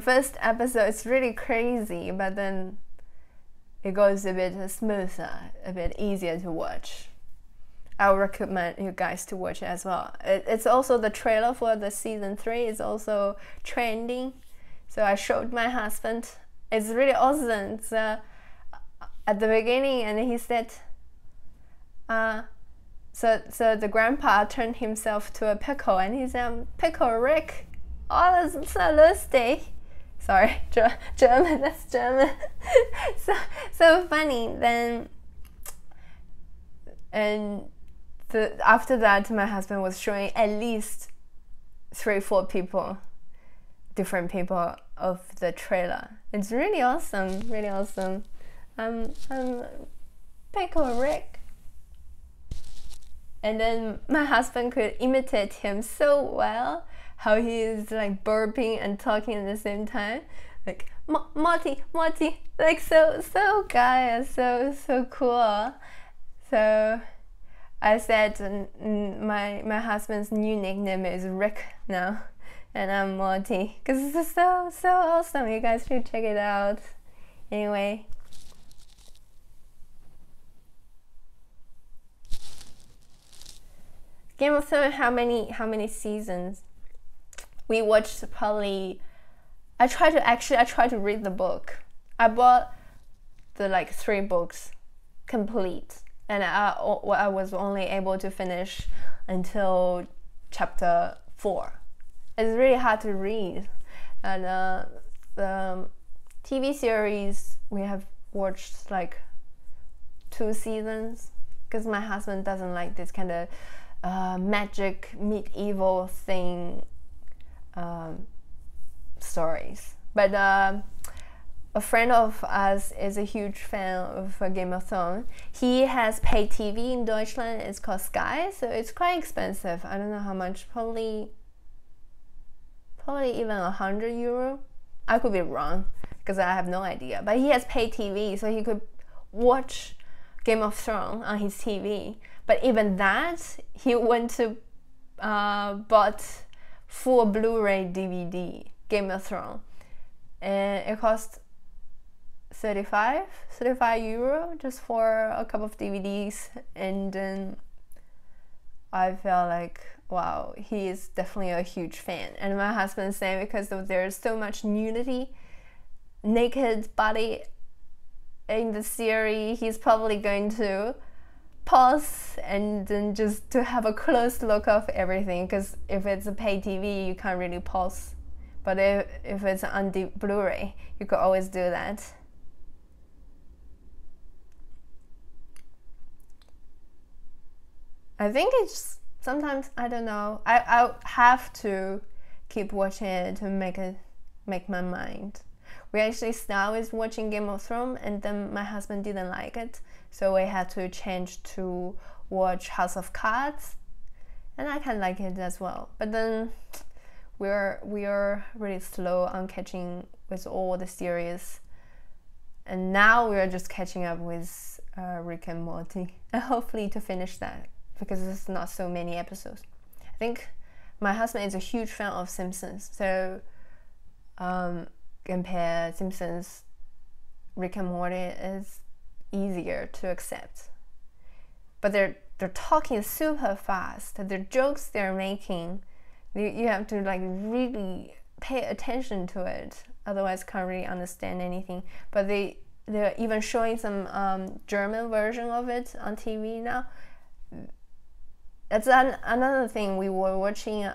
first episode is really crazy, but then it goes a bit smoother, a bit easier to watch. I would recommend you guys to watch it as well. It's also the trailer for the season 3 is also trending. So I showed my husband. It's really awesome. It's at the beginning, and he said, so the grandpa turned himself to a pickle, and he said, "Pickle Rick." Oh, that's so lustig. Sorry, German. That's German. so funny. Then, and after that, my husband was showing at least 3-4 people. Different people of the trailer. It's really awesome, really awesome. I'm Pickle Rick. And then my husband could imitate him so well, how he is like burping and talking at the same time, like Marty, like so guy, so cool. So I said my husband's new nickname is Rick now. And I'm Marty, because this is so awesome. You guys should check it out. Anyway, Game of Thrones. How many seasons? We watched probably. I tried to read the book. I bought the 3 books complete, and I was only able to finish until chapter 4. It's really hard to read, and the TV series we have watched 2 seasons, because my husband doesn't like this kind of magic medieval thing stories. But a friend of us is a huge fan of Game of Thrones. He has paid TV in Deutschland. It's called Sky, so it's quite expensive. I don't know how much, probably even €100. I could be wrong because I have no idea. But he has paid TV, so he could watch Game of Thrones on his TV. But even that, he went to bought full Blu-ray DVD Game of Thrones, and it cost 35 euro just for a couple of DVDs. And then I felt like, wow, he is definitely a huge fan. And my husband saying, because there's so much nudity, naked body in the series, he's probably going to pause and then just to have a close look of everything, because if it's a pay TV, you can't really pause. But if it's on Blu-ray, you could always do that. I think it's sometimes, I don't know, I have to keep watching it to make it make my mind. We actually started with watching Game of Thrones, and then my husband didn't like it, so we had to change to watch House of Cards, and I kind of like it as well. But then we are really slow on catching with all the series, and now we are just catching up with Rick and Morty, and hopefully to finish that, because there's not so many episodes. I think my husband is a huge fan of Simpsons, so compare Simpsons, Rick and Morty is easier to accept. But they're talking super fast. The jokes they're making, you have to like really pay attention to it, otherwise can't really understand anything. But they're even showing some German version of it on TV now. That's another thing. We were watching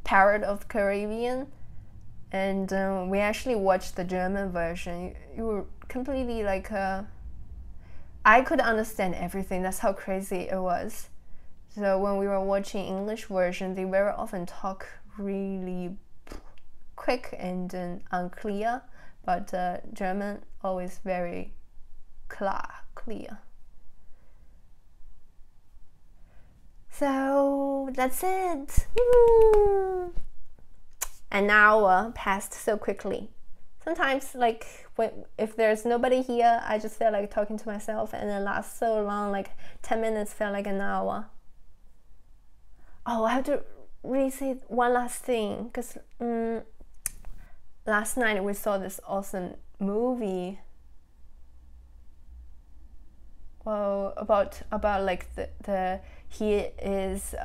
Pirate of the Caribbean, and we actually watched the German version. You were completely like I could understand everything. That's how crazy it was. So when we were watching English version, they very often talk really quick and unclear, but German always very clear. So that's it. Woo! An hour passed so quickly. Sometimes, like if there's nobody here, I just feel like talking to myself, and it lasts so long, like 10 minutes felt like an hour. Oh, I have to really say one last thing, because last night we saw this awesome movie. Well, about like he is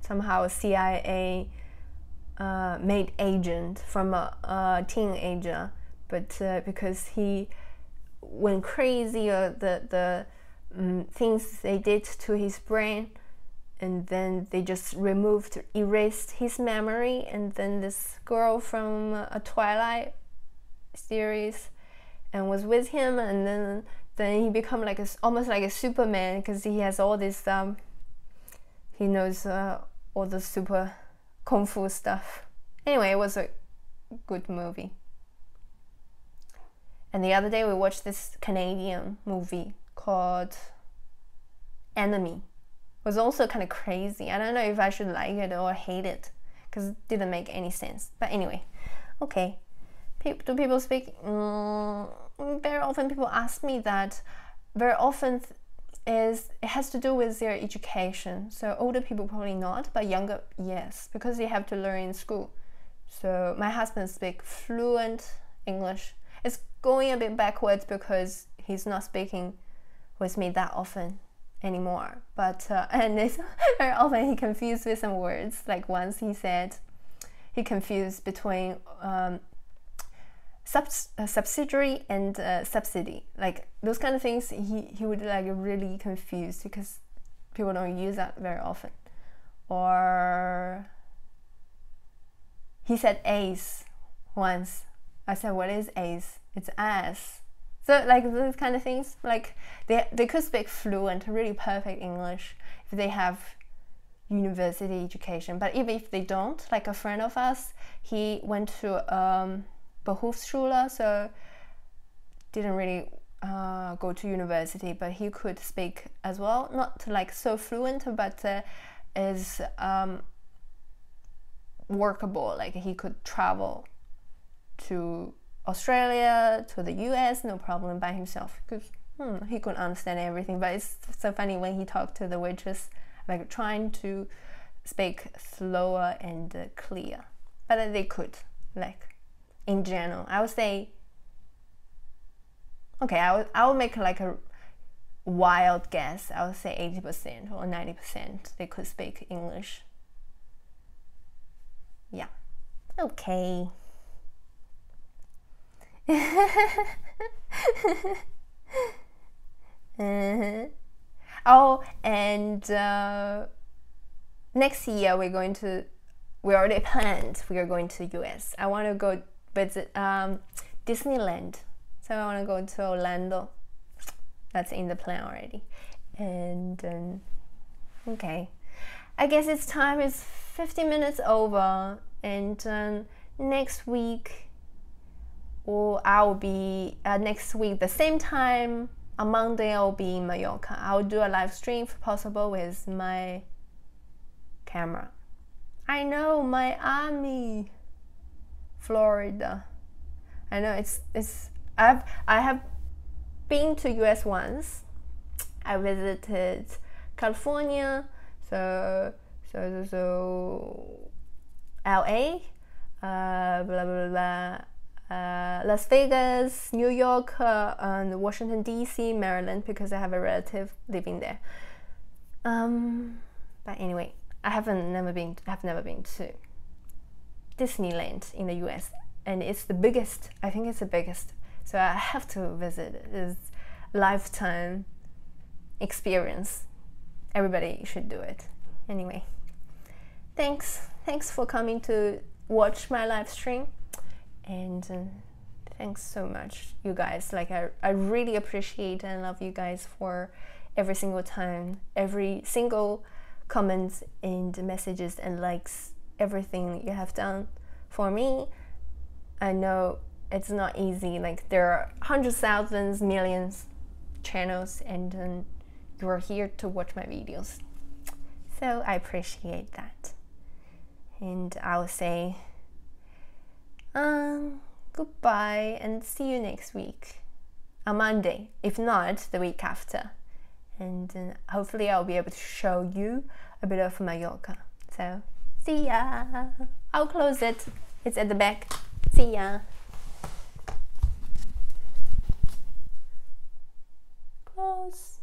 somehow a CIA made agent from a teenager, but because he went crazy, the things they did to his brain, and then they just erased his memory, and then this girl from a Twilight series and was with him, and then he become like almost like a Superman, because he has all this he knows all the super kung fu stuff. Anyway, it was a good movie. And the other day we watched this Canadian movie called Enemy. It was also kind of crazy. I don't know if I should like it or hate it, because it didn't make any sense. But anyway, okay. Do people speak? Very often people ask me that. Very often it has to do with their education. So older people probably not, but younger, yes, because they have to learn in school. So my husband speaks fluent English. It's going a bit backwards because he's not speaking with me that often anymore. But and it's very often he confused with some words. Like once he said he confused between subsidiary and subsidy, like those kind of things. He would like really confused because people don't use that very often. Or he said ace once. I said, what is ace? It's ass. So like those kind of things, like they could speak fluent, really perfect English if they have university education. But even if they don't, like a friend of us, he went to Berufsschule, so didn't really go to university, but he could speak as well, not like so fluent, but is workable. Like he could travel to Australia, to the US, no problem by himself, because he could understand everything. But it's so funny when he talked to the waitress, like trying to speak slower and clear. But they could, like in general, I would say, okay, I would make like a wild guess. I would say 80% or 90% they could speak English. Yeah. Okay. Oh, and next year we already planned we are going to US. I want to go visit Disneyland, so I want to go to Orlando. That's in the plan already. And okay, I guess it's time is 50 minutes over, and next week, or I'll be next week the same time on Monday. I'll be in Mallorca. I'll do a live stream if possible with my camera. I know, Miami, Florida. I know I have been to US once. I visited California, so LA, blah blah blah, Las Vegas, New York, and Washington DC, Maryland, because I have a relative living there. But anyway, I've never been to Disneyland in the US, and it's the biggest. I think it's the biggest, so I have to visit it. It's a lifetime experience. Everybody should do it. Anyway, thanks for coming to watch my live stream, and thanks so much, you guys. Like, I really appreciate and love you guys for every single time, every single comments and messages and likes, everything you have done for me. I know it's not easy. Like, there are hundreds, thousands, millions channels, and you are here to watch my videos, so I appreciate that. And I'll say goodbye and see you next week on Monday, if not the week after, and hopefully I'll be able to show you a bit of Mallorca. So see ya. I'll close it. It's at the back. See ya. Close.